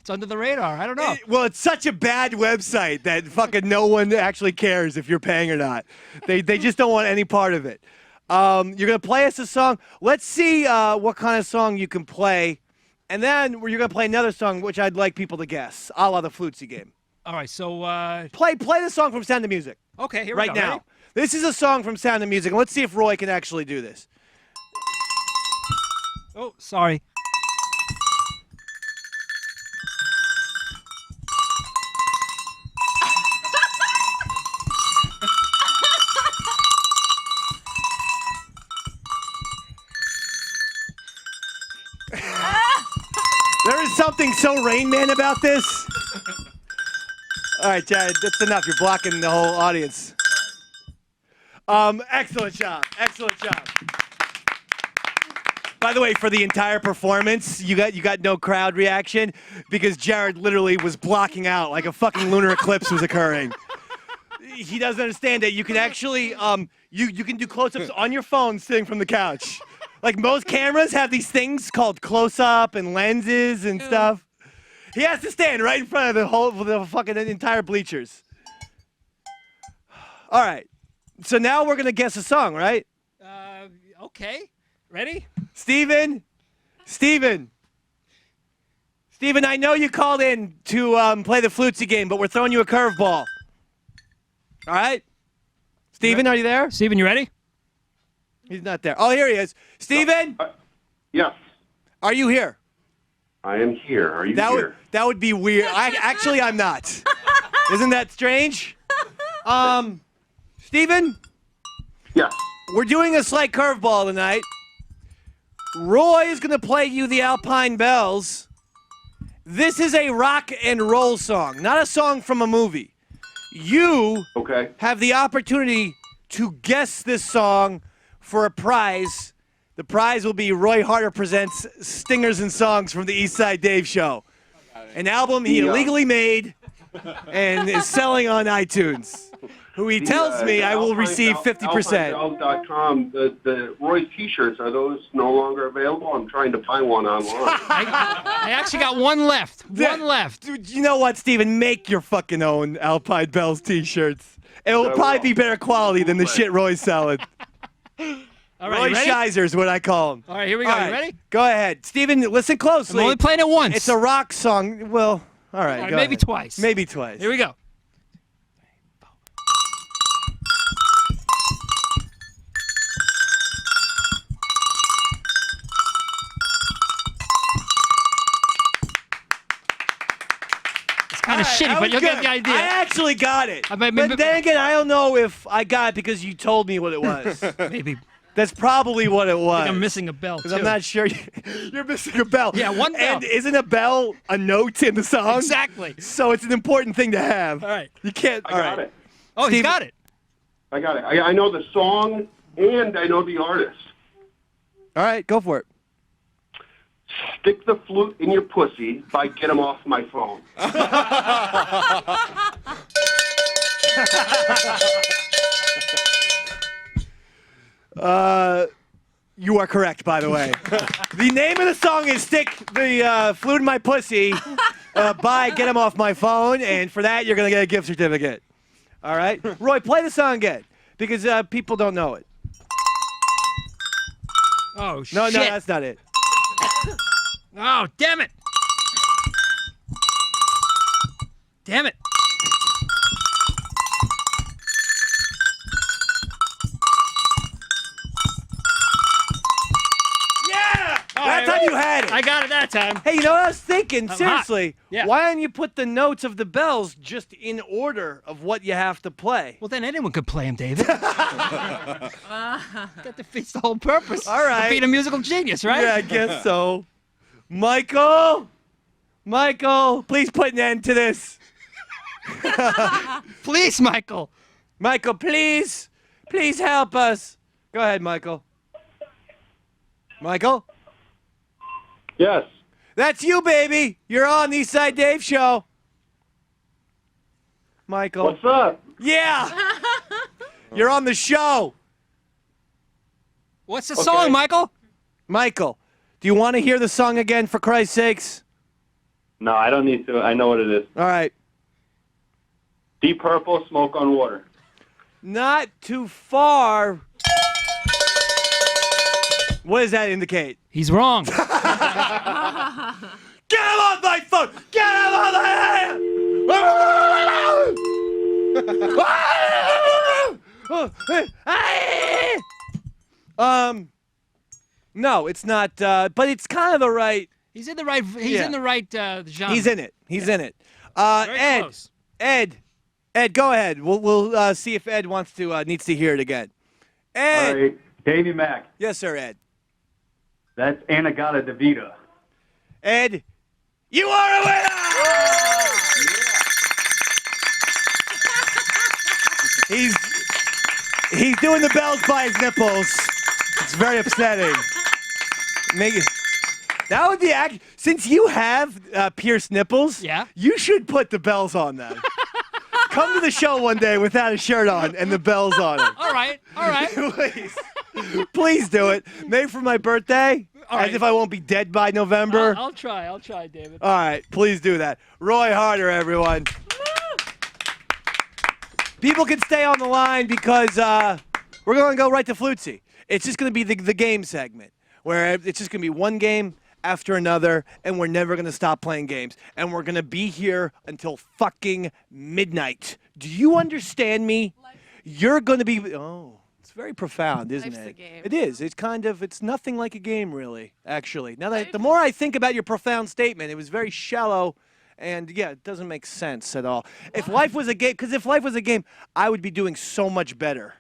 it's under the radar. I don't know. Well, it's such a bad website that fucking no one actually cares if you're paying or not. They just don't want any part of it. You're going to play us a song. Let's see what kind of song you can play. And then you're going to play another song, which I'd like people to guess, a la the Flutesy game. All right, so Play the song from Sound of Music. okay, here we Right go. now. Ready? This is a song from Sound of Music, and let's see if Roy can actually do this. Oh, sorry. There is something so Rain Man about this. All right, Jared, that's enough. You're blocking the whole audience. Excellent job. Excellent job. By the way, for the entire performance, you got no crowd reaction because Jared literally was blocking out like a fucking lunar eclipse was occurring. He doesn't understand that you can actually you can do close-ups on your phone sitting from the couch. Like most cameras have these things called close-up and lenses and stuff. He has to stand right in front of the fucking entire bleachers. All right. So now we're gonna guess a song, right? Okay. Ready? Steven, I know you called in to play the Flutesy game, but we're throwing you a curveball. All right? Steven, are you there? Steven, you ready? He's not there. Oh, here he is. Steven, Yes, are you here? I am here. Are you here? That would be weird. Actually, I'm not. Isn't that strange? Steven, Yes. we're doing a slight curveball tonight. Roy is going to play you the Alpine Bells. This is a rock and roll song, not a song from a movie. You Okay. have the opportunity to guess this song for a prize. The prize will be Roy Harter presents Stingers and Songs from the East Side Dave Show, an album he illegally made and is selling on iTunes. Who he tells me I will receive 50%. AlpineBells.com, the Roy's T-shirts, are those no longer available? I'm trying to find one online. I actually got one left. One left. Dude, you know what, Steven? Make your fucking own Alpine Bells T-shirts. It will I probably will. be better quality than the shit Roy's selling. All right, Roy you ready? Shizer is what I call him. All right, here we go. All You right, ready? Go ahead. Steven, listen I'm closely. only playing it once. It's a rock song. Well, all right. All right, go maybe ahead. twice. Maybe twice. Here we go. It's kind of All right, shitty, that but was you'll get good. the idea. I actually got it. But then again, I don't know if I got it because you told me what it was. Maybe. That's probably what it was. I'm missing a bell, too. I'm not sure. You're missing a bell. Yeah, one bell. And isn't a bell a note in the song? Exactly. So it's an important thing to have. All right. You can't. I all got right. it. Oh, he's Steve- got it. I got it. I know the song and I know the artist. All right, go for it. Stick the Flute in Your Pussy by Get 'Em Off My Phone. You are correct, by the way. The name of the song is "Stick the Flute in My Pussy" by Get 'Em Off My Phone, and for that, you're gonna get a gift certificate. All right? Roy, play the song again because people don't know it. Oh, shit. No, that's not it. Oh, damn it. Damn it. Yeah! That time you had it. I got it that time. Hey, you know what I was thinking? I'm Seriously, hot. Yeah. why don't you put the notes of the bells just in order of what you have to play? Well, then anyone could play him, David. That defeats the whole purpose. All right. Of being a musical genius, right? Yeah, I guess so. Michael, please put an end to this. Please, Michael. Michael, please help us. Go ahead, Michael. Michael? Yes. That's you, baby. You're on the Eastside Dave show. Michael. What's up? Yeah. You're on the show. What's the song, Michael? Michael, do you want to hear the song again, for Christ's sakes? No, I don't need to. I know what it is. All right. Deep Purple, Smoke on Water. Not too far. What does that indicate? He's wrong. Get him off my phone! Get him off my No, it's not. But it's kind of the right. He's in the right. He's in the right genre. He's in it. He's in it. Very Ed. close. Ed, go ahead. We'll see if Ed wants to needs to hear it again. Ed. All right, Davey Mack. Yes, sir, Ed. That's Anagata-DeVita. Ed, you are a winner! He's doing the bells by his nipples. It's very upsetting. That would be since you have pierced nipples. Yeah. You should put the bells on them. Come to the show one day without a shirt on and the bells on it. All right. Please do it. Maybe for my birthday. All As right. if I won't be dead by November. I'll try, David. All right, please do that. Roy Harter, everyone. People can stay on the line because we're going to go right to Flutesy. It's just going to be the game segment where it's just going to be one game after another, and we're never going to stop playing games. And we're going to be here until fucking midnight. Do you understand me? You're going to be... Oh, it's very profound, isn't Life's it? a game. It is. It's nothing like a game, really, actually. Now, the more I think about your profound statement, it was very shallow. And yeah, it doesn't make sense at all. If life was a game, I would be doing so much better.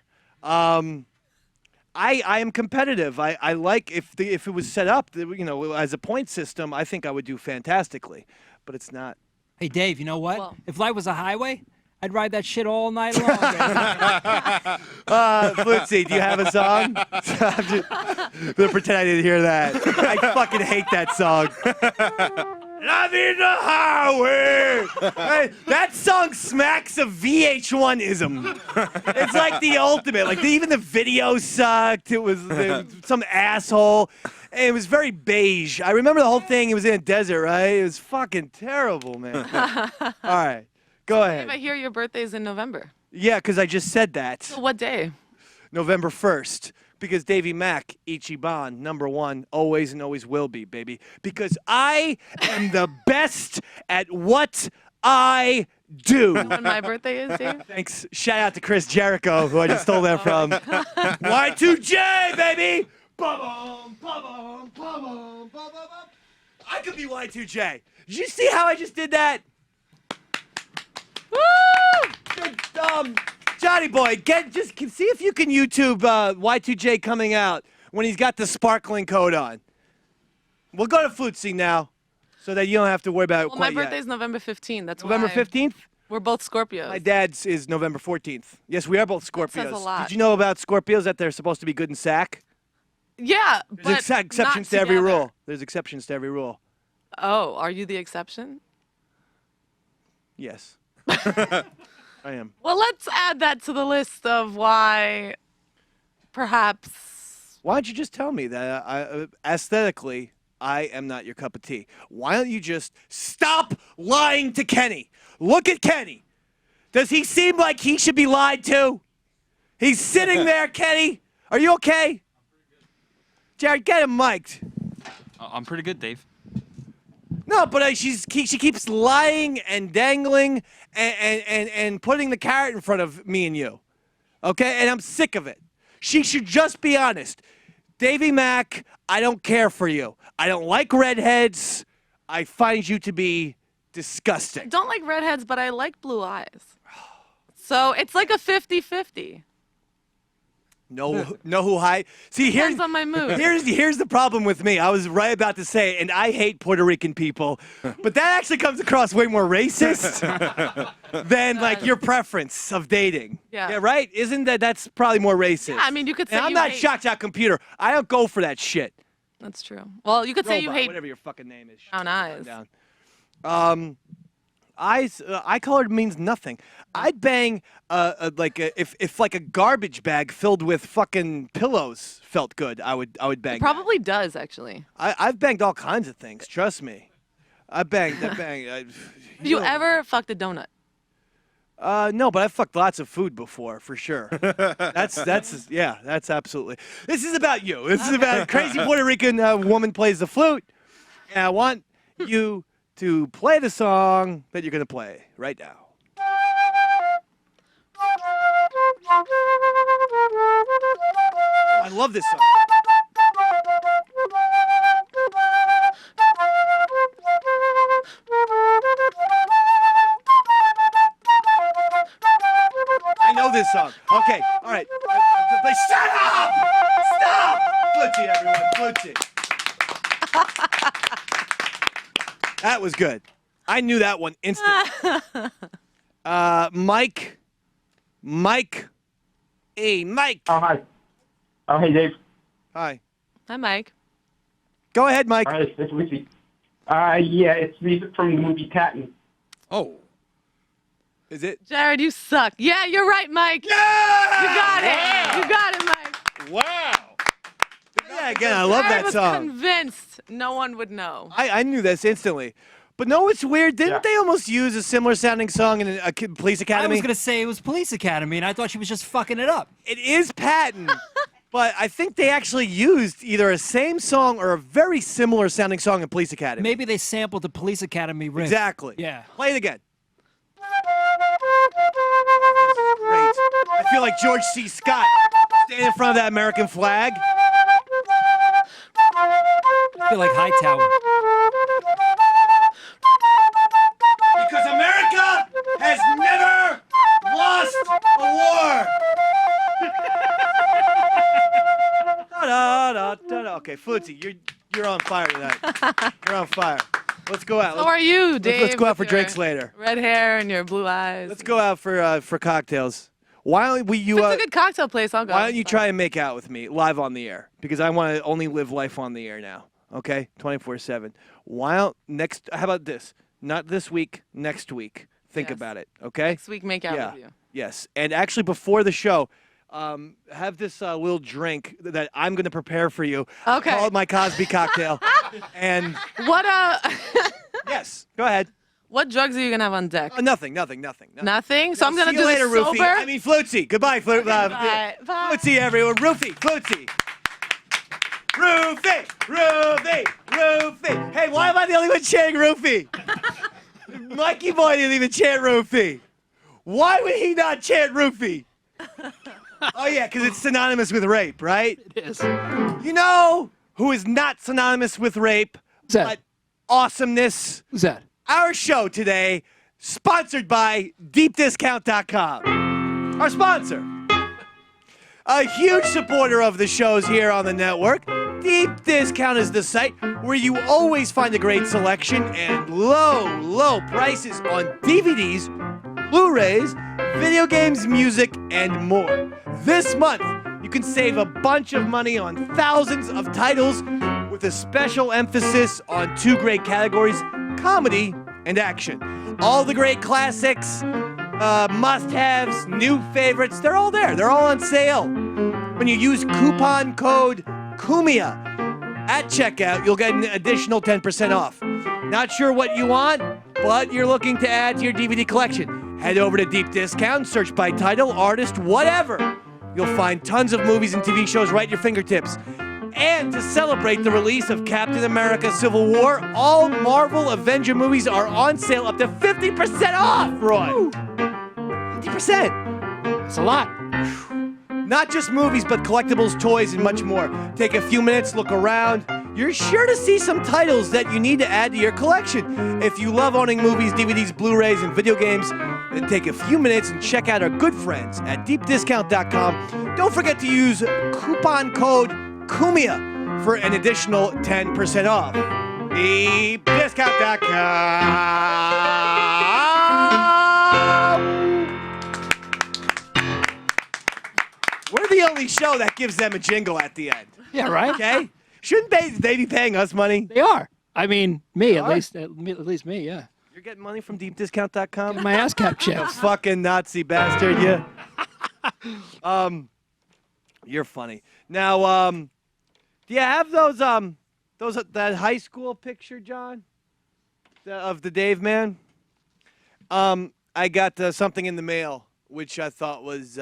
I am competitive. I like if it was set up, as a point system. I think I would do fantastically, but it's not. Hey, Dave. You know what? Well- If life was a highway, I'd ride that shit all night long. Baby. Flutesy, do you have a song? I'm gonna pretend I didn't hear that. I fucking hate that song. Love is the highway. Hey, that song smacks of VH1-ism. It's like the ultimate. Like even the video sucked. It was some asshole. And it was very beige. I remember the whole thing. It was in a desert, right? It was fucking terrible, man. All right, go If I ahead. hear your birthday's in November. Yeah, because I just said that. So what day? November 1st. Because Davey Mack, Ichiban, #1, always and always will be, baby. Because I am the best at what I do. When my birthday is, Dave? Thanks. Shout out to Chris Jericho, who I just stole that from. Y2J, baby! Ba-bum, ba-bum, ba-bum, ba-bum. I could be Y2J. Did you see how I just did that? Woo! Johnny boy, see if you can YouTube Y2J coming out when he's got the sparkling coat on. We'll go to Flutesy now, so that you don't have to worry about it Well, my quite yet. birthday's November 15th. That's November why 15th? We're both Scorpios. My dad's is November 14th. Yes, we are both Scorpios. says a lot. Did you know about Scorpios that they're supposed to be good in sack? Yeah, but There's exceptions not to every together. rule. There's exceptions to every rule. Oh, are you the exception? Yes. I am. Well, let's add that to the list of why perhaps... Why don't you just tell me that aesthetically, I am not your cup of tea? Why don't you just stop lying to Kenny? Look at Kenny. Does he seem like he should be lied to? He's sitting there, Kenny. Are you okay? Jared, get him mic'd. I'm pretty good, Dave. No, but she keeps lying and dangling and putting the carrot in front of me and you. Okay? And I'm sick of it. She should just be honest. Davey Mack, I don't care for you. I don't like redheads. I find you to be disgusting. I don't like redheads, but I like blue eyes. So it's like a 50-50. Know who high? See, Depends on my mood. Here's the problem with me. I was right about to say, and I hate Puerto Rican people, but that actually comes across way more racist than like your preference of dating. Yeah. Right? Isn't that's probably more racist? Yeah, I mean, you could say and I'm you not hate- Shot Computer. I don't go for that shit. That's true. Well, you could say you Robot, hate whatever your fucking name is. brown eyes. Down. Eye color means nothing. I'd bang if like a garbage bag filled with fucking pillows felt good. I would bang. It probably does, actually. I've banged all kinds of things. Trust me. I banged. You ever fucked a donut? No, but I've fucked lots of food before, for sure. That's absolutely. This is about you. This is about a crazy Puerto Rican woman plays the flute, and I want you to play the song that you're gonna play right now. I love this song. I know this song. Okay, all right. Shut up! Stop! Flutesy, everyone. Flutesy. That was good. I knew that one instantly. Mike. Hey, Mike. Oh, hi. Oh, hey, Dave. Hi. Hi, Mike. Go ahead, Mike. All right, it's Lucy. Yeah, it's music from the movie Patton. Oh. Is it? Jared, you suck. Yeah, you're right, Mike. Yeah! You got it. You got it, Mike. Wow. Yeah, again, I love Jared that was song. convinced no one would know. I knew this instantly. But no, it's weird. Didn't they almost use a similar sounding song in a Police I Academy? was gonna say it was Police Academy, and I thought she was just fucking it up. It is Patton, but I think they actually used either a same song or a very similar sounding song in Police Academy. Maybe they sampled the Police Academy riff. Exactly. Yeah. Play it again. Great. I feel like George C. Scott standing in front of that American flag. I feel like Hightower. Because America has never lost a war. Da-da-da-da-da. Okay, Flutesy, you're on fire tonight. You're on fire. Let's go out. So are you, Dave? Let's go out for with your drinks later. Red hair and your blue eyes. Let's go out for cocktails. Why don't we It's a good cocktail place. I'll go. Why don't you try and make out with me live on the air? Because I want to only live life on the air now. Okay, 24/7. How about this? Not this week, next week. Think Yes. about it. Okay. Next week, make out Yeah. with you. Yes. And actually, before the show, have this little drink that I'm going to prepare for you. Okay. Call it my Cosby cocktail. And What yes, go ahead. What drugs are you gonna have on deck? Nothing. Nothing. So I'm gonna See do you later, this Roofie. sober. I mean, Flutesy. Goodbye, Flutesy. Bye. Bye. Flutesy, everyone. Roofie. Roofie. Hey, why am I the only one chanting Roofie? Mikey Boy didn't even chant Roofie. Why would he not chant Roofie? Oh, yeah, because it's synonymous with rape, right? It is. You know who is not synonymous with rape, Who's that? but awesomeness? Who's that? Our show today, sponsored by DeepDiscount.com. Our sponsor. A huge supporter of the shows here on the network. Deep Discount is the site where you always find a great selection and low prices on DVDs, Blu-rays, video games, music, and more. This month, you can save a bunch of money on thousands of titles with a special emphasis on two great categories, comedy and action. All the great classics, must-haves, new favorites, they're all there. They're all on sale. When you use coupon code KUMIA at checkout, you'll get an additional 10% off. Not sure what you want, but you're looking to add to your DVD collection. Head over to Deep Discount, search by title, artist, whatever. You'll find tons of movies and TV shows right at your fingertips. And to celebrate the release of Captain America Civil War, all Marvel Avenger movies are on sale up to 50% off, Roy. 50%. It's a lot. Not just movies, but collectibles, toys, and much more. Take a few minutes, look around. You're sure to see some titles that you need to add to your collection. If you love owning movies, DVDs, Blu-rays, and video games, then take a few minutes and check out our good friends at deepdiscount.com. Don't forget to use coupon code KUMIA for an additional 10% off. deepdiscount.com. We're the only show that gives them a jingle at the end. Yeah, right? Okay? Shouldn't they be paying us money? They are. I mean, me, at are? least me, yeah. You're getting money from deepdiscount.com? Get my ass cap You checked. fucking Nazi bastard, you. You're funny. Now, do you have that high school picture, John, of the Dave man? I got something in the mail, which I thought was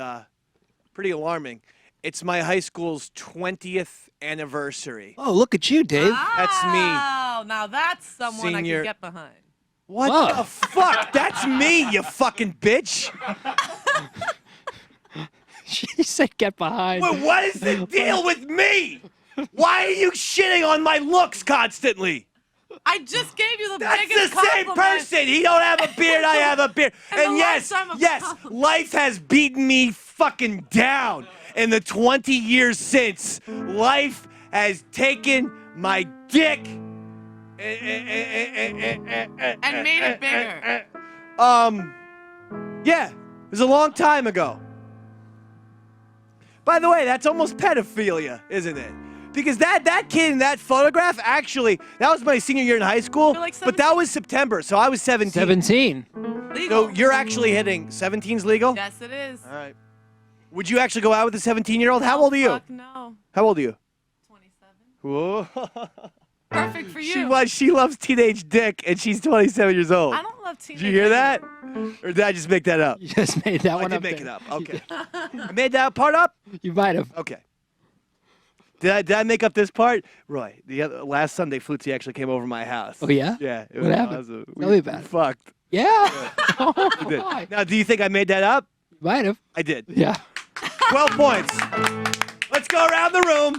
pretty alarming. It's my high school's 20th anniversary. Oh, look at you, Dave. That's me. Wow, now that's someone I Senior- can get behind. What Whoa. the fuck? That's me, you fucking bitch. She said get behind. Well, what is the deal with me? Why are you shitting on my looks constantly? I just gave you the That's biggest the same compliment. person. He don't have a beard, I have a beard. And And the yes, lifetime of yes, compliment. life has beaten me fucking down. In the 20 years since, life has taken my dick And made it bigger. Yeah, it was a long time ago. By the way, that's almost pedophilia, isn't it? Because that kid in that photograph, actually, that was my senior year in high school, You're like but that was September, so I was 17. 17. Legal. So you're actually hitting 17's legal? Yes, it is. All right. Would you actually go out with a 17-year-old? How old are you? Fuck no. How old are you? 27. Whoa. Perfect for you. She loves teenage dick, and she's 27 years old. I don't love teenagers. Did you hear that? Or did I just make that up? You just made that I one did up. make there. it up. Okay. I made that part up? You might have. Okay. Did I make up this part? Roy, last Sunday, Flutesy actually came over my house. Oh, yeah? Yeah. It What was happened? awesome. Tell me about it. Fucked. Yeah. We did. Why? Now, do you think I made that up? You might have. I did. Yeah. 12 points. Let's go around the room.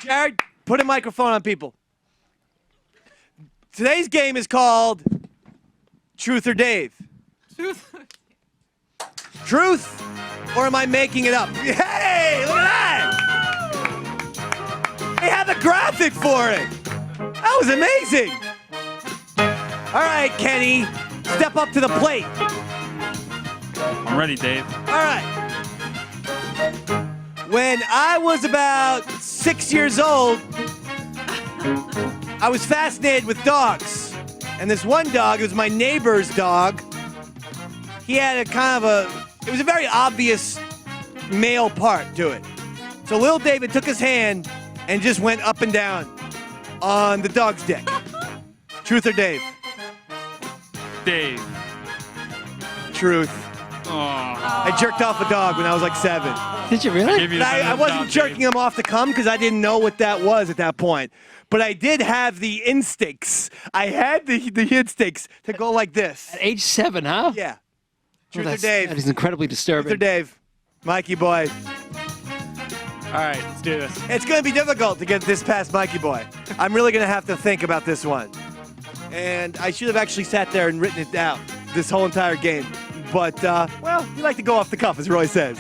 Jared, put a microphone on people. Today's game is called Truth or Dave. Truth, or am I making it up? Hey, look at that! They have a graphic for it. That was amazing. All right, Kenny, step up to the plate. I'm ready, Dave. All right. When I was about 6 years old, I was fascinated with dogs. And this one dog, it was my neighbor's dog. He had it was a very obvious male part to it. So little David took his hand and just went up and down on the dog's dick. Truth or Dave? Dave. Truth. Oh. I jerked off a dog when I was like 7. Did you really? Give you But the I thumbs wasn't down, jerking Dave. him off to come because I didn't know what that was at that point. But I did have the instincts. I had the instincts to go like this. At age 7, huh? Yeah. Oh, Truth or Dave? That is incredibly Truth disturbing. or Dave? Mikey boy. All right, let's do this. It's going to be difficult to get this past Mikey boy. I'm really going to have to think about this one. And I should have actually sat there and written it down this whole entire game. But, well, you like to go off the cuff, as Roy says.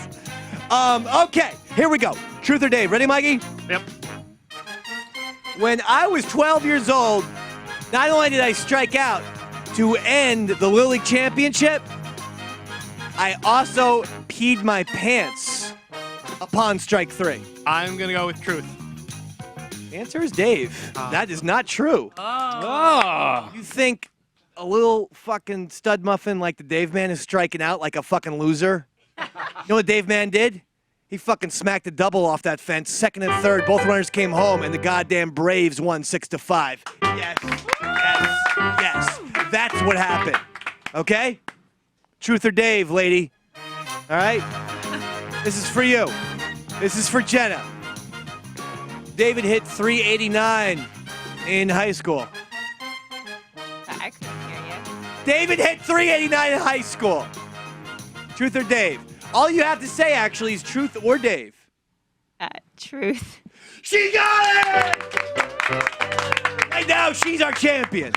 Okay, here we go. Truth or Dave? Ready, Mikey? Yep. When I was 12 years old, not only did I strike out to end the Little League Championship, I also peed my pants upon strike 3. I'm gonna go with truth. The answer is Dave. That is not true. Oh. You think a little fucking stud muffin like the Dave man is striking out like a fucking loser? You know what Dave man did? He fucking smacked a double off that fence. Second and third, both runners came home, and the goddamn Braves won 6-5. Yes, yes, yes. That's what happened. Okay? Truth or Dave, lady. All right? This is for you. This is for Jenna. David hit 389 in high school. I couldn't hear you. David hit 389 in high school. Truth or Dave? All you have to say, actually, is truth or Dave. Truth. She got it! Right now, she's our champion.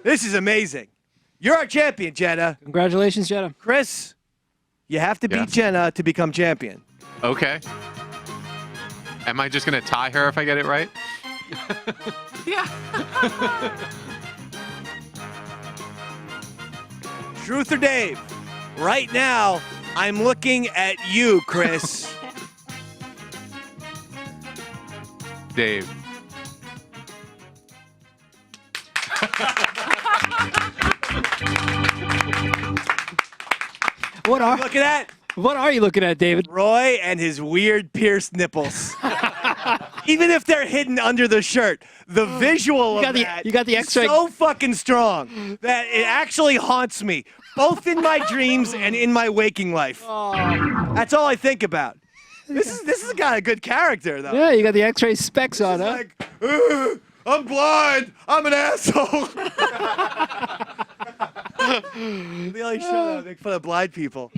This is amazing. You're our champion, Jenna. Congratulations, Jenna. Chris, you have to beat Jenna to become champion. Okay. Am I just going to tie her if I get it right? Yeah. Truth or Dave? Right now, I'm looking at you, Chris. Dave. What are Look at that. What are you looking at, David? Roy and his weird pierced nipples. Even if they're hidden under the shirt, the visual of that you got the is X-ray. so fucking strong that it actually haunts me, both in my dreams and in my waking life. That's all I think about. This is got a good character, though. Yeah, you got the X-ray specs on, huh? Like, I'm blind. I'm an asshole. The only show that make fun of blind people.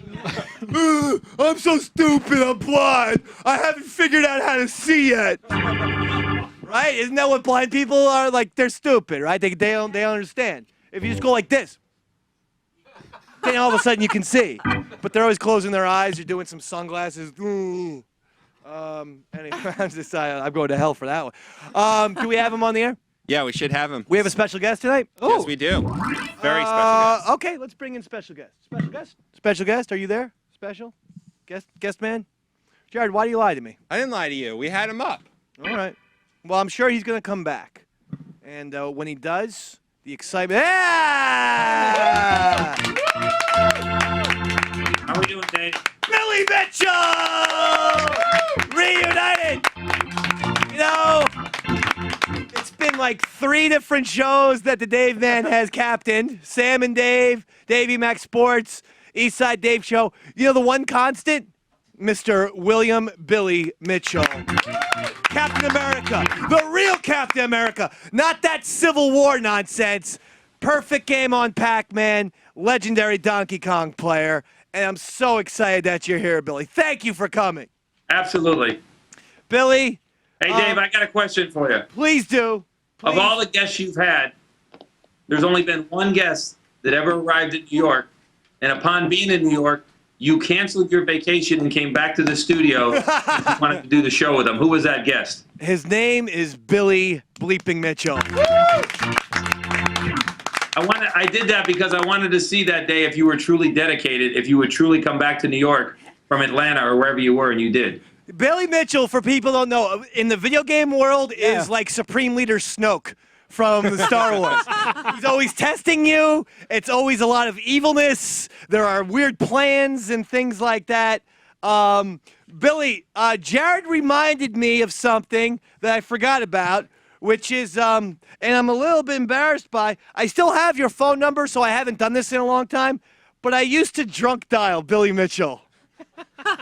I'm so stupid. I'm blind. I haven't figured out how to see yet. Right? Isn't that what blind people are like? They're stupid, right? They don't understand. If you just go like this, then all of a sudden you can see. But they're always closing their eyes. You're doing some sunglasses. Anyway, I'm going to hell for that one. Do we have him on the air? Yeah, we should have him. We have a special guest tonight? Yes, we do. Very special guest. Okay, let's bring in special guest. Special guest? Special guest, are you there? Special? Guest man? Jared, why do you lie to me? I didn't lie to you. We had him up. All right. Well, I'm sure he's going to come back. And when he does, the excitement... Yeah! How we doing, Dave? Billy Mitchell! Reunited! You know, it's been like 3 different shows that the Dave Man has captained. Sam and Dave, Davey Mac Sports, Eastside Dave Show. You know the one constant? Mr. William Billy Mitchell. Captain America. The real Captain America. Not that Civil War nonsense. Perfect game on Pac-Man. Legendary Donkey Kong player. And I'm so excited that you're here, Billy. Thank you for coming. Absolutely. Billy. Hey, Dave, I got a question for you. Please do. Of all the guests you've had, there's only been one guest that ever arrived in New York, and upon being in New York, you canceled your vacation and came back to the studio and you wanted to do the show with him. Who was that guest? His name is Billy Bleeping Mitchell. I did that because I wanted to see that day if you were truly dedicated, if you would truly come back to New York from Atlanta or wherever you were, and you did. Billy Mitchell, for people who don't know, in the video game world, is like Supreme Leader Snoke from the Star Wars. He's always testing you. It's always a lot of evilness. There are weird plans and things like that. Billy, Jared reminded me of something that I forgot about, which is, and I'm a little bit embarrassed by, I still have your phone number, so I haven't done this in a long time, but I used to drunk dial Billy Mitchell.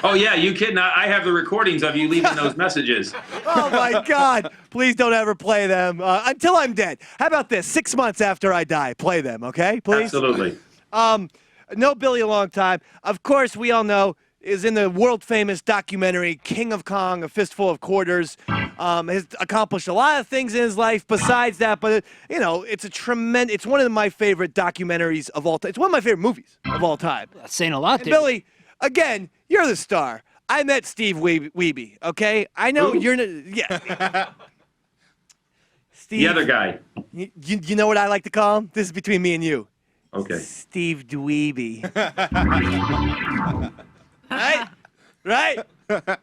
Oh, yeah, you kidding? I have the recordings of you leaving those messages. Oh, my God. Please don't ever play them until I'm dead. How about this? 6 months after I die, play them, okay? Please? Absolutely. Know Billy a long time. Of course, we all know, is in the world-famous documentary King of Kong, A Fistful of Quarters. Has accomplished a lot of things in his life besides that, but, it's one of my favorite documentaries of all time. It's one of my favorite movies of all time. That's saying a lot, And David. Billy, again, you're the star. I met Steve Wiebe, okay? I know you're... Yeah. Steve, The other guy. You know what I like to call him? This is between me and you. Okay. Steve Dweeby. Right? Right? That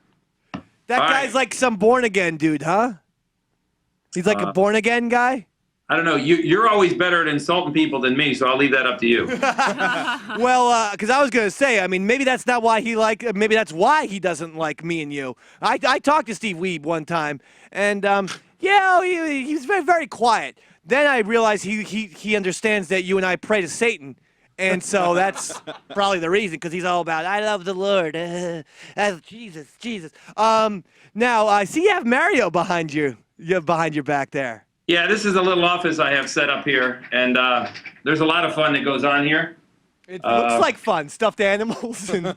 guy's like some born-again dude, huh? He's like a born-again guy? I don't know. You're always better at insulting people than me, so I'll leave that up to you. Well, because I was going to say, I mean, maybe that's not why maybe that's why he doesn't like me and you. I talked to Steve Wiebe one time, and, he was very, very quiet. Then I realized he understands that you and I pray to Satan, And so that's probably the reason, because he's all about, I love the Lord. Jesus. Now, I see you have Mario behind you. Behind your back there. Yeah, this is a little office I have set up here, and there's a lot of fun that goes on here. It looks like fun, stuffed animals. And...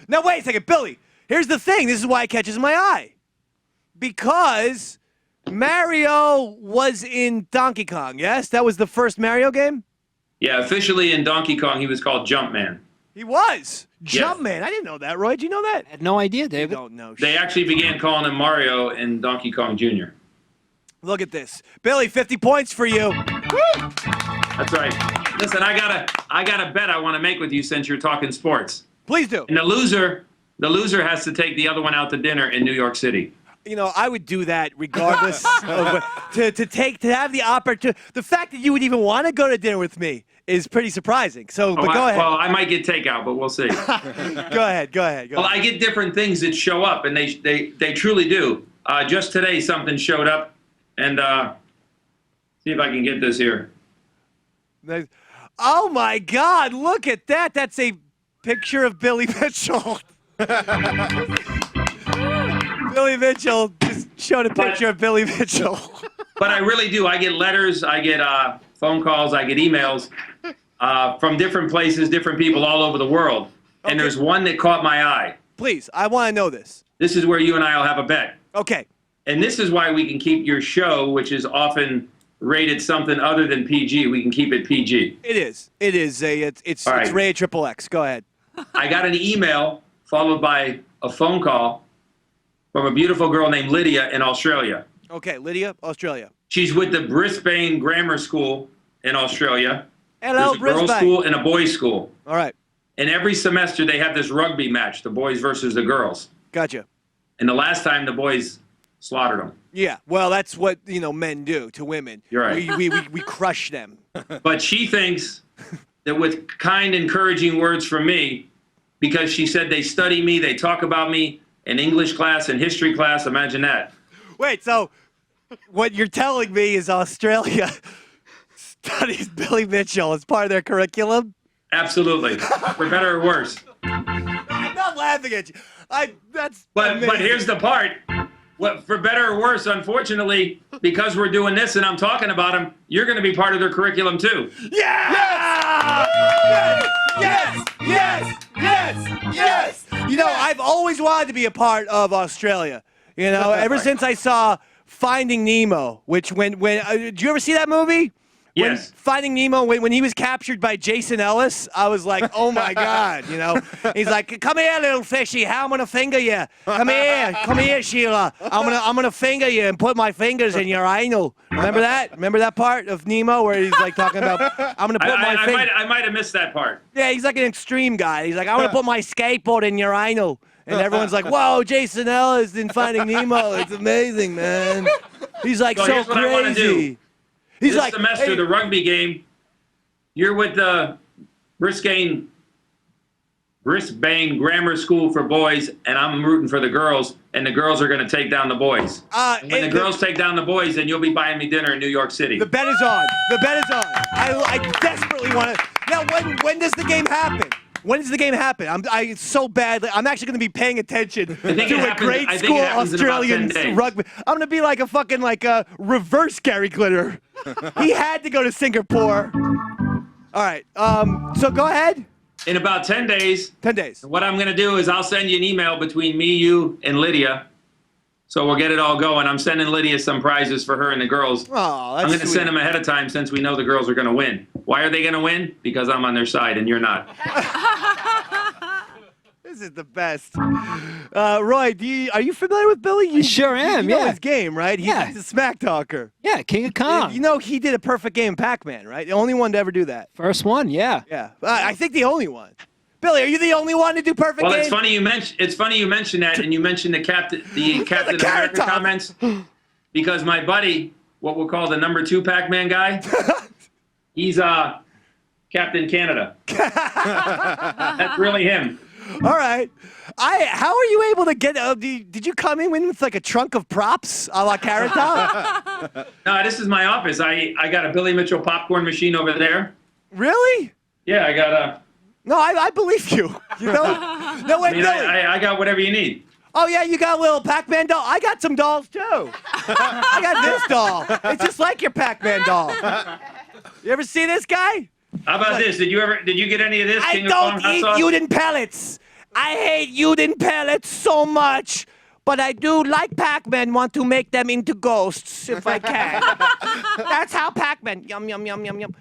Now, wait a second, Billy. Here's the thing. This is why it catches my eye. Because Mario was in Donkey Kong, yes? That was the first Mario game? Yeah, officially in Donkey Kong, he was called Jumpman. He was? Yes. Jumpman. I didn't know that, Roy. Did you know that? I had no idea, You David. don't know They actually began calling him Mario in Donkey Kong Jr. Look at this. Billy, 50 points for you. That's right. Listen, I got a bet I want to make with you since you're talking sports. Please do. And the loser has to take the other one out to dinner in New York City. You know, I would do that regardless of to have the opportunity. The fact that you would even want to go to dinner with me is pretty surprising. So, but go ahead. Well, I might get takeout, but we'll see. Go ahead. Well, I get different things that show up, and they truly do. Just today, something showed up, and see if I can get this here. Oh my God! Look at that. That's a picture of Billy Mitchell. Billy Mitchell just showed a picture of Billy Mitchell. But I really do. I get letters, I get phone calls, I get emails from different places, different people all over the world. Okay. And there's one that caught my eye. Please, I want to know this. This is where you and I will have a bet. Okay. And this is why we can keep your show, which is often rated something other than PG, we can keep it PG. It is. It's right. rated XXX. Go ahead. I got an email followed by a phone call from a beautiful girl named Lydia in Australia. Okay, Lydia, Australia. She's with the Brisbane Grammar School in Australia. Hello, There's a girls' school and a boys' school. All right. And every semester they have this rugby match, the boys versus the girls. Gotcha. And the last time the boys slaughtered them. Yeah, well, that's what, men do to women. You're right. We crush them. But she thinks that with kind, encouraging words from me, because she said they study me, they talk about me in English class and history class, imagine that. Wait, so what you're telling me is Australia studies Billy Mitchell as part of their curriculum? Absolutely. For better or worse. I'm not laughing at you. But here's the part. For better or worse, unfortunately, because we're doing this and I'm talking about them, you're going to be part of their curriculum too. Yes! Yes! I've always wanted to be a part of Australia. Ever since I saw Finding Nemo, which did you ever see that movie? Yes. Finding Nemo, when he was captured by Jason Ellis, I was like, oh my God, He's like, come here, little fishy, how I'm gonna finger you. Come here, Sheila. I'm gonna finger you and put my fingers in your anal. Remember that? Remember that part of Nemo where he's like talking about, I'm gonna put my finger. I might have missed that part. Yeah, he's like an extreme guy. He's like, I'm gonna put my skateboard in your anal. And everyone's like, whoa, Jason Ellis in Finding Nemo. It's amazing, man. He's like, so here's what I wanna crazy. do. He's this like, semester, the rugby game, you're with the Brisbane Grammar School for boys, and I'm rooting for the girls, and the girls are going to take down the boys. And when the girls take down the boys, then you'll be buying me dinner in New York City. The bet is on. I desperately want to. Now, when does the game happen? When does the game happen? I'm so bad. I'm actually going to be paying attention to a grade school Australian rugby. I'm going to be like a fucking reverse Gary Glitter. He had to go to Singapore. All right. So go ahead. In about 10 days. 10 days. What I'm going to do is I'll send you an email between me, you, and Lydia. So we'll get it all going. I'm sending Lydia some prizes for her and the girls. Oh, that's I'm going to sweet. send them ahead of time since we know the girls are going to win. Why are they going to win? Because I'm on their side and you're not. This is the best. Roy, are you familiar with Billy? I sure am, you know yeah. his game, right? He's a smack talker. Yeah, King of Kong. He did a perfect game of Pac-Man, right? The only one to ever do that. First one, yeah. Yeah, I think the only one. Billy, are you the only one to do perfect game? Well, it's funny you mention that, and you mentioned the Captain America comments, because my buddy, what we'll call the number 2 Pac-Man guy, he's Captain Canada. That's really him. All right. How are you able to get? Did you come in with like a trunk of props a la Carrot Top? No, this is my office. I got a Billy Mitchell popcorn machine over there. Really? Yeah, I got No, I believe you. You know? No, wait, I mean, Billy. I got whatever you need. Oh, yeah, you got a little Pac-Man doll? I got some dolls, too. I got this doll. It's just like your Pac-Man doll. You ever see this guy? How about this? Did you get any of this? I King of don't Kong hot eat sauce? Uden pellets. I hate Uden pellets so much. But I do, like Pac-Man, want to make them into ghosts if I can. That's how Pac-Man. Yum, yum, yum, yum, yum.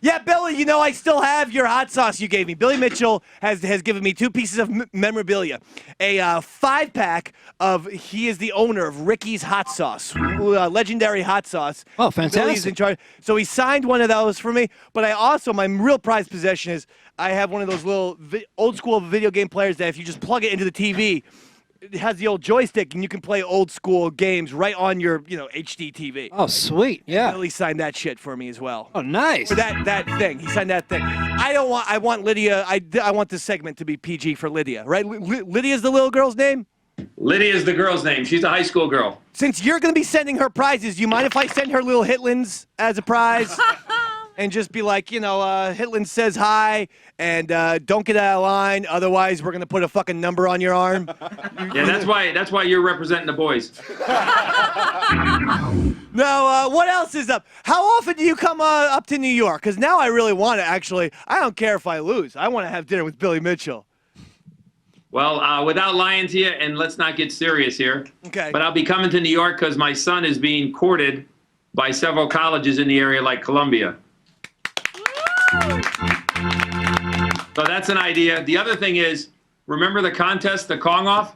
Yeah, Billy, you know I still have your hot sauce you gave me. Billy Mitchell has given me 2 pieces of memorabilia. A 5-pack of, he is the owner of Ricky's Hot Sauce, legendary hot sauce. Oh, fantastic. Billy's in charge. So he signed one of those for me. But I also, my real prized possession is I have one of those little old school video game players that if you just plug it into the TV, it has the old joystick, and you can play old school games right on your, HD TV. Oh, sweet. Yeah. Billy signed that shit for me as well. Oh, nice. For that thing. He signed that thing. I want Lydia, I want this segment to be PG for Lydia, right? Lydia's the little girl's name? Lydia's the girl's name. She's a high school girl. Since you're going to be sending her prizes, do you mind if I send her little Hitlins as a prize? And just be like, Hitlin says hi, and don't get out of line, otherwise we're going to put a fucking number on your arm. Yeah, that's why you're representing the boys. No, what else is up? How often do you come up to New York? Because now I really want to, actually. I don't care if I lose. I want to have dinner with Billy Mitchell. Well, without lying to you, and let's not get serious here. Okay. But I'll be coming to New York because my son is being courted by several colleges in the area like Columbia. So that's an idea. The other thing is, remember the contest, the Kong Off?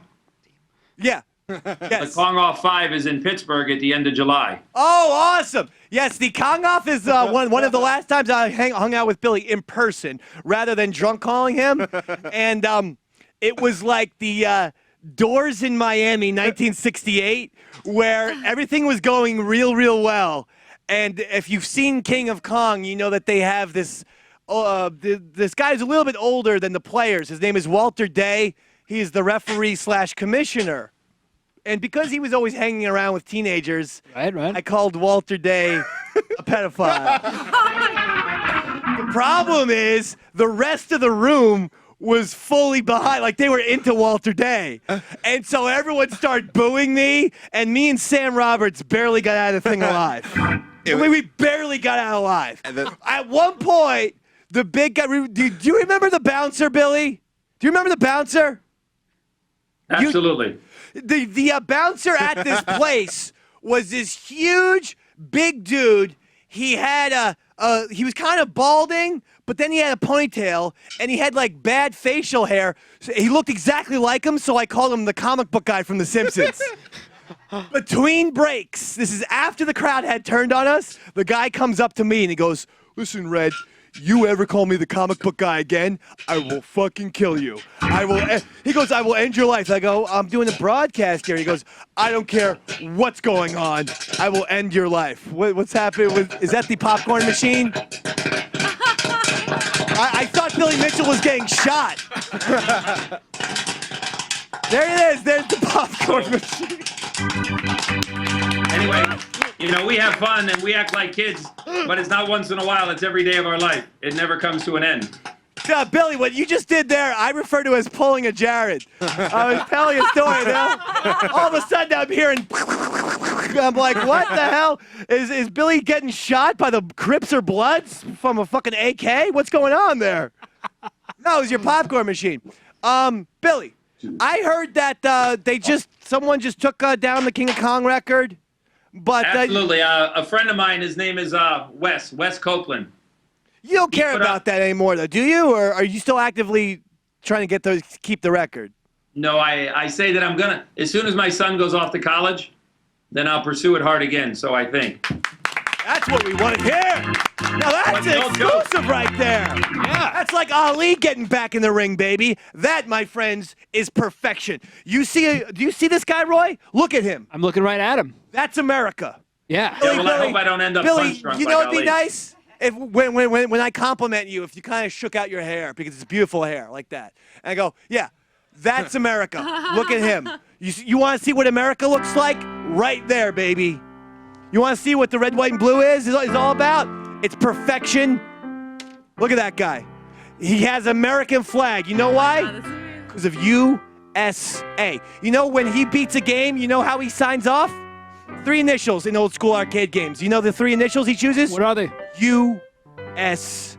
Yeah. The Yes. Kong Off 5 is in Pittsburgh at the end of July. Oh, awesome. Yes, the Kong Off is one of the last times I hung out with Billy in person rather than drunk calling him. And it was like the Doors in Miami, 1968, where everything was going real, real well. And if you've seen King of Kong, you know that they have this, this guy's a little bit older than the players. His name is Walter Day. He's the referee / commissioner. And because he was always hanging around with teenagers, Right. I called Walter Day a pedophile. The problem is the rest of the room was fully behind, like they were into Walter Day. And so everyone started booing me, and me and Sam Roberts barely got out of the thing alive. We barely got out alive. At one point, the big guy, do you remember the bouncer, Billy? Do you remember the bouncer? Absolutely. The bouncer at this place was this huge, big dude. He had he was kind of balding, but then he had a ponytail, and he had like bad facial hair. So he looked exactly like him, so I called him the comic book guy from The Simpsons. Between breaks, this is after the crowd had turned on us, the guy comes up to me and he goes, "Listen, Red, you ever call me the comic book guy again, I will fucking kill you. He goes, I will end your life. I go, I'm doing a broadcast here. He goes, I don't care what's going on. I will end your life. What's happening is that the popcorn machine? I thought Billy Mitchell was getting shot. There it is. There's the popcorn machine. Anyway, we have fun and we act like kids, but it's not once in a while. It's every day of our life. It never comes to an end. Billy, what you just did there, I refer to as pulling a Jared. I was telling a story now. All of a sudden, I'm hearing. I'm like, what the hell? Is Billy getting shot by the Crips or Bloods from a fucking AK? What's going on there? No, it was your popcorn machine. Billy, I heard that someone just took down the King of Kong record. But absolutely, a friend of mine. His name is Wes Copeland. You don't care about that anymore, though, do you? Or are you still actively trying to keep the record? No, I say that I'm gonna. As soon as my son goes off to college, then I'll pursue it hard again. So I think. That's what we want to hear. Now that's exclusive right there. Yeah. That's like Ali getting back in the ring, baby. That, my friends, is perfection. Do you see this guy, Roy? Look at him. I'm looking right at him. That's America. Yeah. Yeah, well, I hope I don't end up Billy, punch drunk you know like what'd be Ali. nice? If when I compliment you, if you kind of shook out your hair, because it's beautiful hair like that. And I go, yeah, that's America. Look at him. You want to see what America looks like? Right there, baby. You want to see what the red, white, and blue is all about? It's perfection Look at that guy. He has American flag. You know why? Because of USA. You know when he beats a game, you know how he signs off? 3 initials in old school arcade games. You know the 3 initials he chooses? What are they? USA.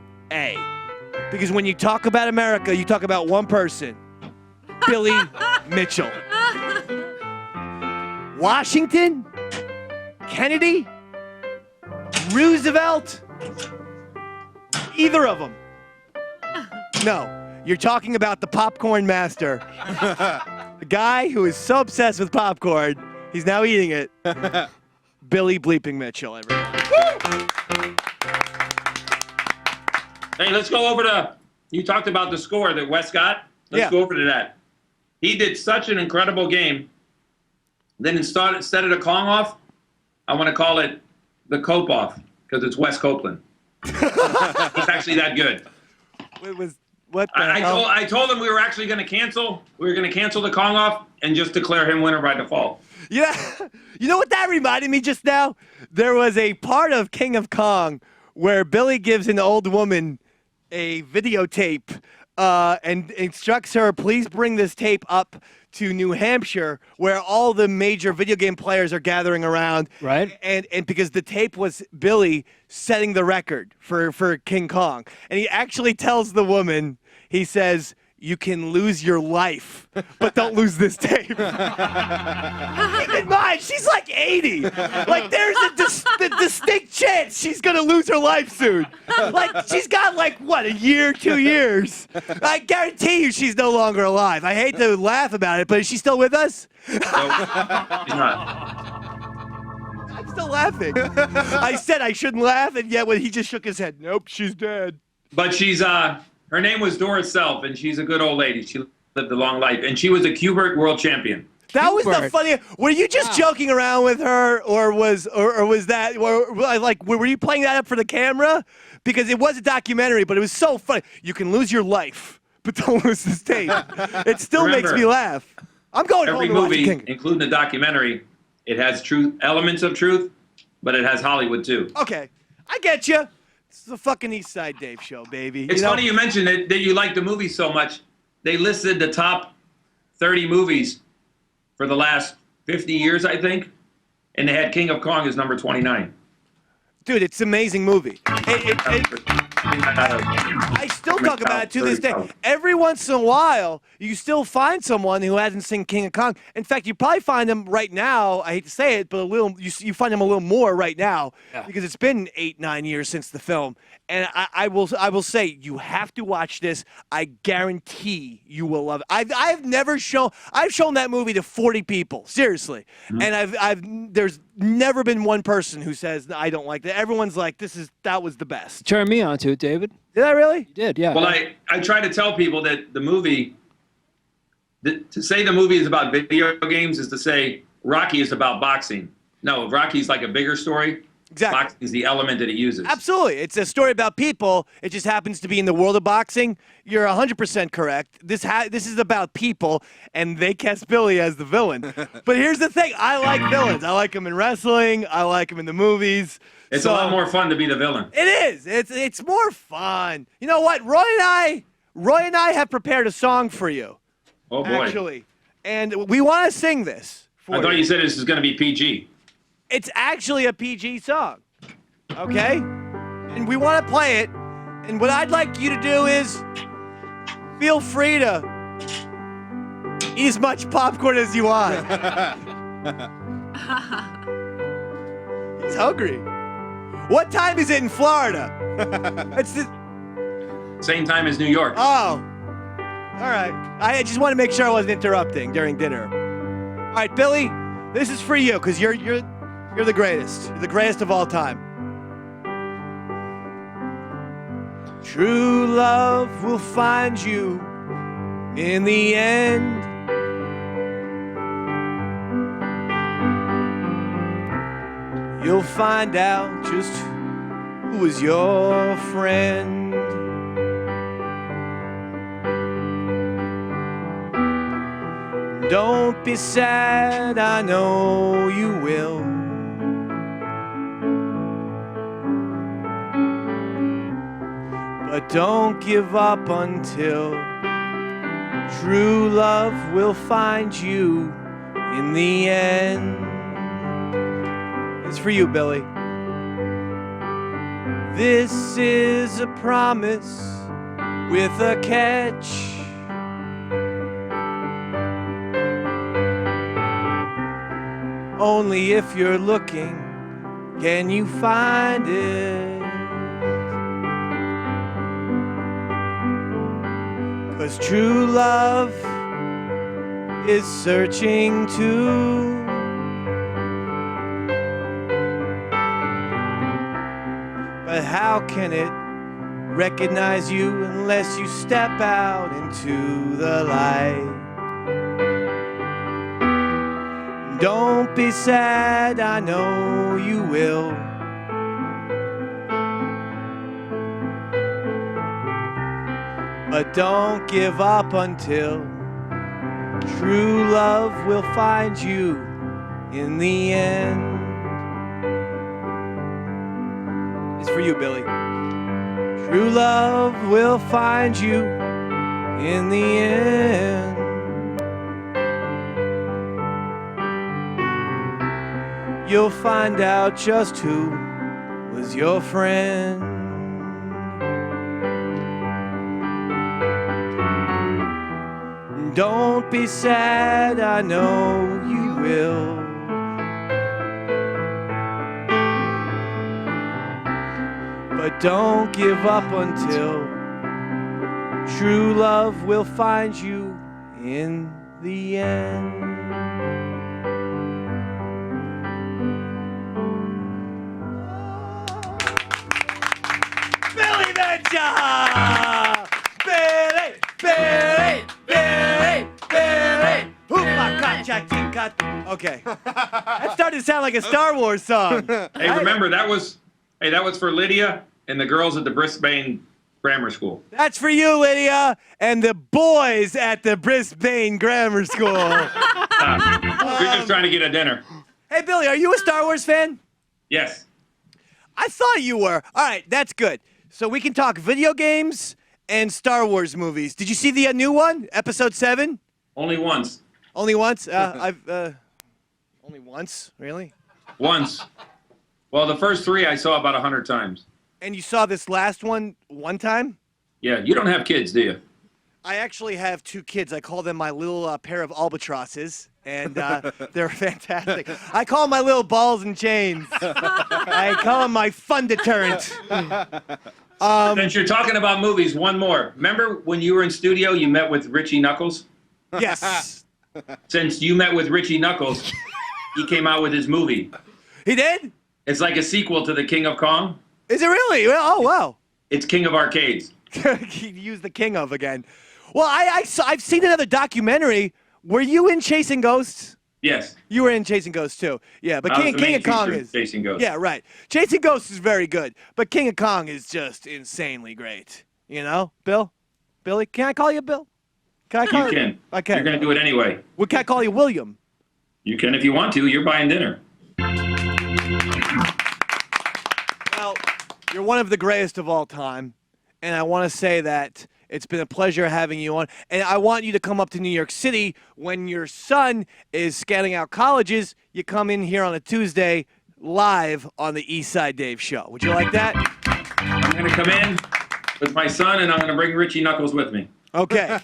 Because when you talk about America, you talk about one person. Billy Mitchell. Washington? Kennedy? Roosevelt? Either of them. No, you're talking about the popcorn master. The guy who is so obsessed with popcorn, he's now eating it. Billy bleeping Mitchell, everyone. Hey, let's go over to, you talked about the score that Wes got. Let's go over to that. He did such an incredible game. Then instead of the Kong off, I want to call it the Cope off because it's Wes Copeland. It's actually that good. What the hell? I told him we were actually going to cancel. We were going to cancel the Kong off and just declare him winner by default. Yeah. You know what that reminded me just now? There was a part of King of Kong where Billy gives an old woman a videotape and instructs her, please bring this tape up to New Hampshire where all the major video game players are gathering around. Right. And because the tape was Billy setting the record for King Kong. And he actually tells the woman, he says, you can lose your life, but don't lose this tape. Keep in mind, she's like 80. Like, there's a distinct chance she's going to lose her life soon. Like, she's got, like, what, a year, 2 years? I guarantee you she's no longer alive. I hate to laugh about it, but is she still with us? No, he's not. I'm still laughing. I said I shouldn't laugh, and yet when he just shook his head, nope, she's dead. But she's, her name was Doris Self, and she's a good old lady. She lived a long life, and she was a Q*bert world champion. That was the funny. Were you just joking around with her, or was that, like, were you playing that up for the camera? Because it was a documentary, but it was so funny. You can lose your life, but don't lose this tape. It still makes me laugh. I'm going home Every to watch movie, King. including the documentary, it has elements of truth, but it has Hollywood too. Okay, I get you. This is the fucking East Side Dave show, baby. It's funny you mentioned that you like the movie so much. They listed the top 30 movies for the last 50 years, I think, and they had King of Kong as number 29. Dude, it's an amazing movie. I still talk about it to this day. Every once in a while, you still find someone who hasn't seen King of Kong. In fact, you probably find them right now. I hate to say it, but you find them a little more right now because it's been 8-9 years since the film. And I will say you have to watch this. I guarantee you will love it. I've shown that movie to 40 people, seriously, and there's never been one person who says I don't like that. Everyone's like, that was the best. Turn me on to it, David. Did I really? You did, yeah. Well, I try to tell people that the movie, to say the movie is about video games is to say Rocky is about boxing. No, Rocky's like a bigger story. Exactly. Boxing is the element that it uses. Absolutely. It's a story about people. It just happens to be in the world of boxing. You're 100% correct. This is about people, and they cast Billy as the villain. But here's the thing. I like villains. I like them in wrestling. I like them in the movies. It's a lot more fun to be the villain. It is. It's more fun. You know what? Roy and I have prepared a song for you. Oh, boy. Actually. And we want to sing this for I thought you said this is going to be PG. It's actually a PG song, okay? And we want to play it. And what I'd like you to do is feel free to eat as much popcorn as you want. He's hungry. What time is it in Florida? It's the Same time as New York. Oh. All right. I just want to make sure I wasn't interrupting during dinner. All right, Billy, this is for you because you're the greatest. You're the greatest of all time. True love will find you in the end. You'll find out just who was your friend. Don't be sad, I know you will. But But don't give up until true love will find you in the end. It's for you, Billy. This is a promise with a catch. Only if you're looking can you find it. 'Cause true love is searching too. But how can it recognize you unless you step out into the light? Don't be sad, I know you will. But don't give up until true love will find you in the end. It's for you, Billy. True love will find you in the end. You'll find out just who was your friend. Don't be sad, I know you will. But don't give up until true love will find you in the end. Billy Mitchell! Billy! Okay. That started to sound like a Star Wars song. Hey, remember, that was for Lydia and the girls at the Brisbane Grammar School. That's for you, Lydia, and the boys at the Brisbane Grammar School. We're just trying to get a dinner. Hey, Billy, are you a Star Wars fan? Yes. I thought you were. All right, that's good. So we can talk video games and Star Wars movies. Did you see the new one, Episode 7? Only once. Only once? Only once? Really? Once. Well, the first 3 I saw about 100 times. And you saw this last one time? Yeah, you don't have kids, do you? I actually have 2 kids. I call them my little pair of albatrosses, and they're fantastic. I call them my little balls and chains. I call them my fun deterrent. Since you're talking about movies, one more. Remember when you were in studio, you met with Richie Knuckles? Yes. Since you met with Richie Knuckles, he came out with his movie. He did? It's like a sequel to The King of Kong. Is it really? Oh, wow. It's King of Arcades. He used the king of again. Well, I've seen another documentary. Were you in Chasing Ghosts? Yes. You were in Chasing Ghosts too. Yeah, but I was the King main of Kong feature in is Chasing Ghosts. Yeah, right. Chasing Ghosts is very good, but King of Kong is just insanely great. You know, Bill? Billy? Can I call you Bill? Can I call You can. I can. You're going to do it anyway. What can I call you, William? You can if you want to. You're buying dinner. Well, you're one of the greatest of all time, and I want to say that it's been a pleasure having you on, and I want you to come up to New York City when your son is scanning out colleges. You come in here on a Tuesday live on the Eastside Dave Show. Would you like that? I'm going to come in with my son, and I'm going to bring Richie Knuckles with me. Okay.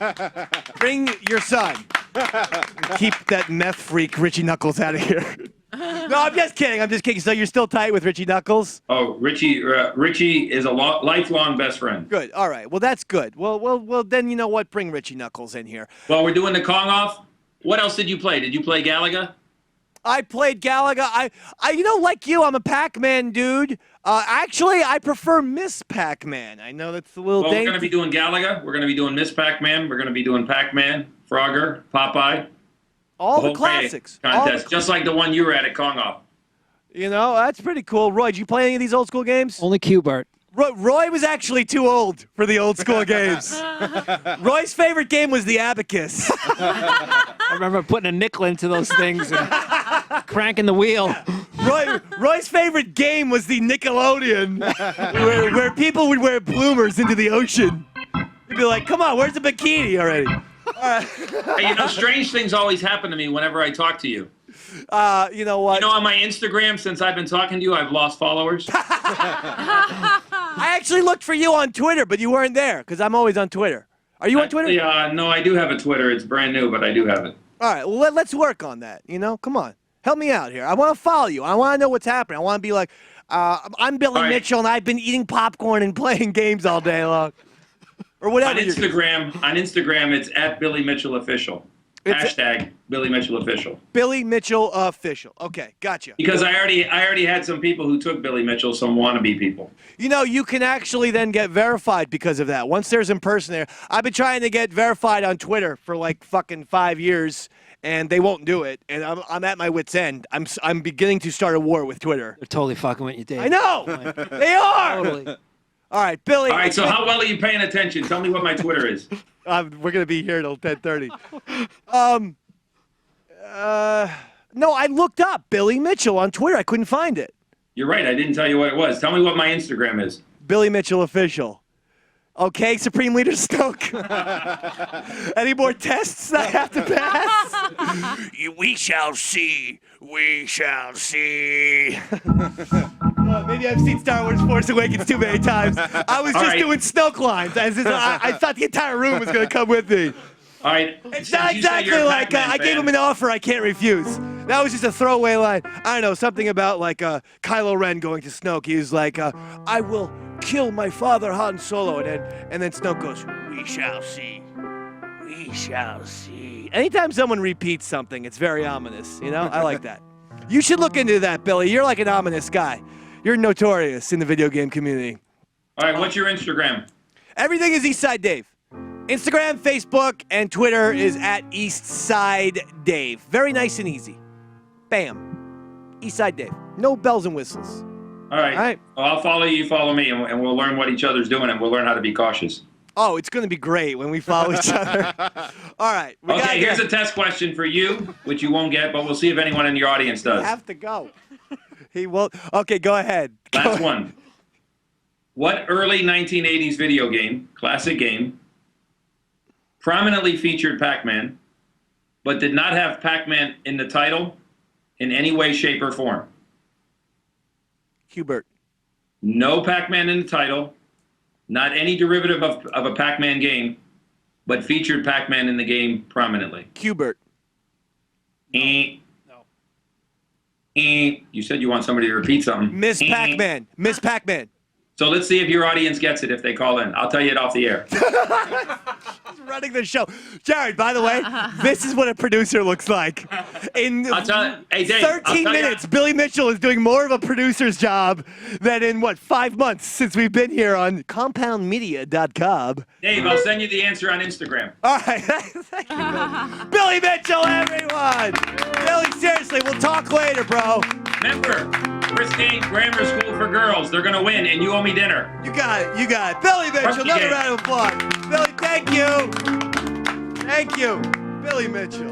Bring your son. Keep that meth freak Richie Knuckles out of here. No, I'm just kidding. I'm just kidding. So you're still tight with Richie Knuckles? Oh, Richie is a lifelong best friend. Good. All right. Well, that's good. Well, then you know what? Bring Richie Knuckles in here. Well, we're doing the Kong off. What else did you play? Did you play Galaga? I played Galaga. Like you, I'm a Pac-Man dude. Actually, I prefer Miss Pac-Man. I know that's a little Well, dangerous. we're going to be doing Galaga. We're going to be doing Miss Pac-Man. We're going to be doing Pac-Man, Frogger, Popeye. All the whole classics. Contest, just like the one you were at Kong Off. You know, that's pretty cool. Roy, did you play any of these old school games? Only Q-Bert. Roy was actually too old for the old school games. Roy's favorite game was the abacus. I remember putting a nickel into those things and Cranking the wheel. Roy's favorite game was the Nickelodeon, where people would wear bloomers into the ocean. He'd be like, "Come on, where's the bikini already?" Hey, you know, strange things always happen to me whenever I talk to you. You know what? You know, on my Instagram, since I've been talking to you, I've lost followers. I actually looked for you on Twitter, but you weren't there because I'm always on Twitter. Are you on Twitter? No, I do have a Twitter. It's brand new, but I do have it. All right, well, let's work on that. You know, come on. Help me out here. I want to follow you. I want to know what's happening. I want to be like, I'm Billy Mitchell, and I've been eating popcorn and playing games all day long. Or whatever. On Instagram, it's at Billy Mitchell Official. Hashtag Billy Mitchell Official. Billy Mitchell Official. Okay, gotcha. Because I already had some people who took Billy Mitchell, some wannabe people. You know, you can actually then get verified because of that. Once there's impersonator, I've been trying to get verified on Twitter for like fucking 5 years, and they won't do it. And I'm at my wit's end. I'm beginning to start a war with Twitter. They're totally fucking with you, Dave. I know. They are. Totally. All right, Billy. All right, so how well are you paying attention? Tell me what my Twitter is. We're gonna be here till 10:30. No, I looked up Billy Mitchell on Twitter. I couldn't find it. You're right. I didn't tell you what it was. Tell me what my Instagram is. Billy Mitchell Official. Okay, Supreme Leader Stoke. Any more tests I have to pass? We shall see. We shall see. Maybe I've seen Star Wars Force Awakens too many times. I was just doing snow climbs. I thought the entire room was going to come with me. All right. It's not exactly like I gave him an offer I can't refuse. That was just a throwaway line. I don't know, something about like Kylo Ren going to Snoke. He was like, I will kill my father Han Solo. And then Snoke goes, we shall see. We shall see. Anytime someone repeats something, it's very ominous. You know, I like that. You should look into that, Billy. You're like an ominous guy. You're notorious in the video game community. All right, what's your Instagram? Everything is Eastside Dave. Instagram, Facebook, and Twitter is at Eastside Dave. Very nice and easy. Bam. Eastside Dave. No bells and whistles. All right. All right. Well, I'll follow you, follow me, and we'll learn what each other's doing, and we'll learn how to be cautious. Oh, it's going to be great when we follow each other. All right. Okay, here's a test question for you, which you won't get, but we'll see if anyone in your audience does. You have to go. He won't. Okay, go ahead. Last one. What early 1980s video game, classic game, prominently featured Pac-Man, but did not have Pac-Man in the title in any way, shape, or form? Hubert. No Pac-Man in the title, not any derivative of a Pac-Man game, but featured Pac-Man in the game prominently. Hubert. No. You said you want somebody to repeat something. Miss Pac-Man. Miss Pac-Man. So let's see if your audience gets it if they call in. I'll tell you it off the air. He's running the show. Jared, by the way, this is what a producer looks like. In hey, Dave, 13 minutes, Billy Mitchell is doing more of a producer's job than in, 5 months since we've been here on compoundmedia.com. Dave, I'll send you the answer on Instagram. All right. Thank you, Billy Mitchell, everyone. Billy, seriously, we'll talk later, bro. Remember, Christine Grammar School for Girls. They're going to win, and you owe me dinner. You got it. You got it. Billy Mitchell, another round of applause. Billy, thank you. Thank you. Billy Mitchell.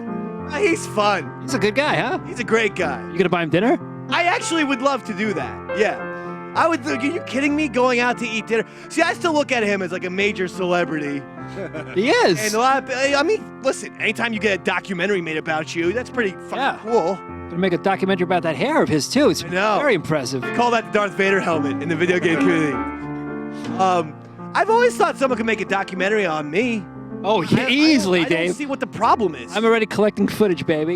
He's fun. He's a good guy, huh? He's a great guy. You gonna buy him dinner? I actually would love to do that. Yeah. I would. Are you kidding me? Going out to eat dinner? See, I still look at him as like a major celebrity. He is. And a lot of, I mean, listen, anytime you get a documentary made about you, that's pretty fucking cool. Gonna make a documentary about that hair of his too. It's very impressive. We call that the Darth Vader helmet in the video game community. I've always thought someone could make a documentary on me. Oh, yeah, easily, Dave. I don't see what the problem is. I'm already collecting footage, baby.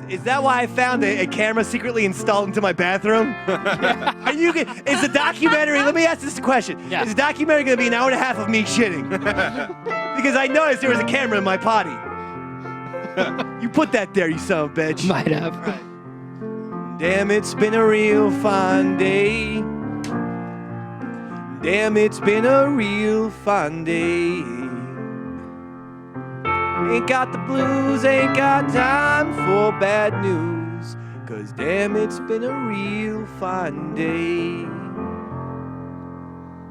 Is that why I found a camera secretly installed into my bathroom? Are you? Is the documentary? Let me ask this question. Yeah. Is the documentary going to be an hour and a half of me shitting? Because I noticed there was a camera in my potty. You put that there, you son of a bitch. Might have. Right. Damn, it's been a real fun day. Damn, it's been a real fun day. Ain't got the blues, ain't got time for bad news. 'Cause damn, it's been a real fun day.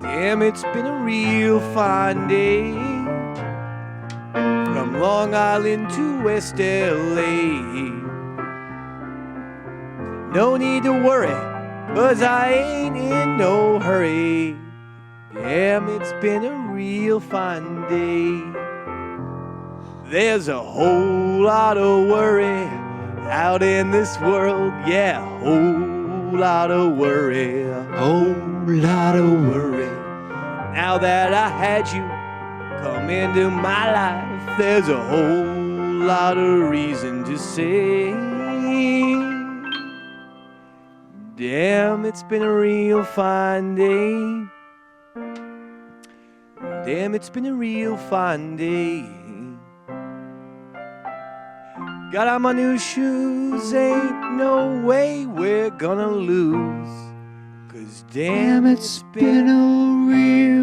Damn, it's been a real fun day. from Long Island to West LA. No need to worry, 'cause I ain't in no hurry. Damn, it's been a real fine day. There's a whole lot of worry out in this world, yeah, a whole lot of worry, a whole lot of worry. Now that I had you come into my life, there's a whole lot of reason to say, damn, it's been a real fine day. Damn, it's been a real fine day. Got on my new shoes, ain't no way we're gonna lose. 'Cause damn, it's been a real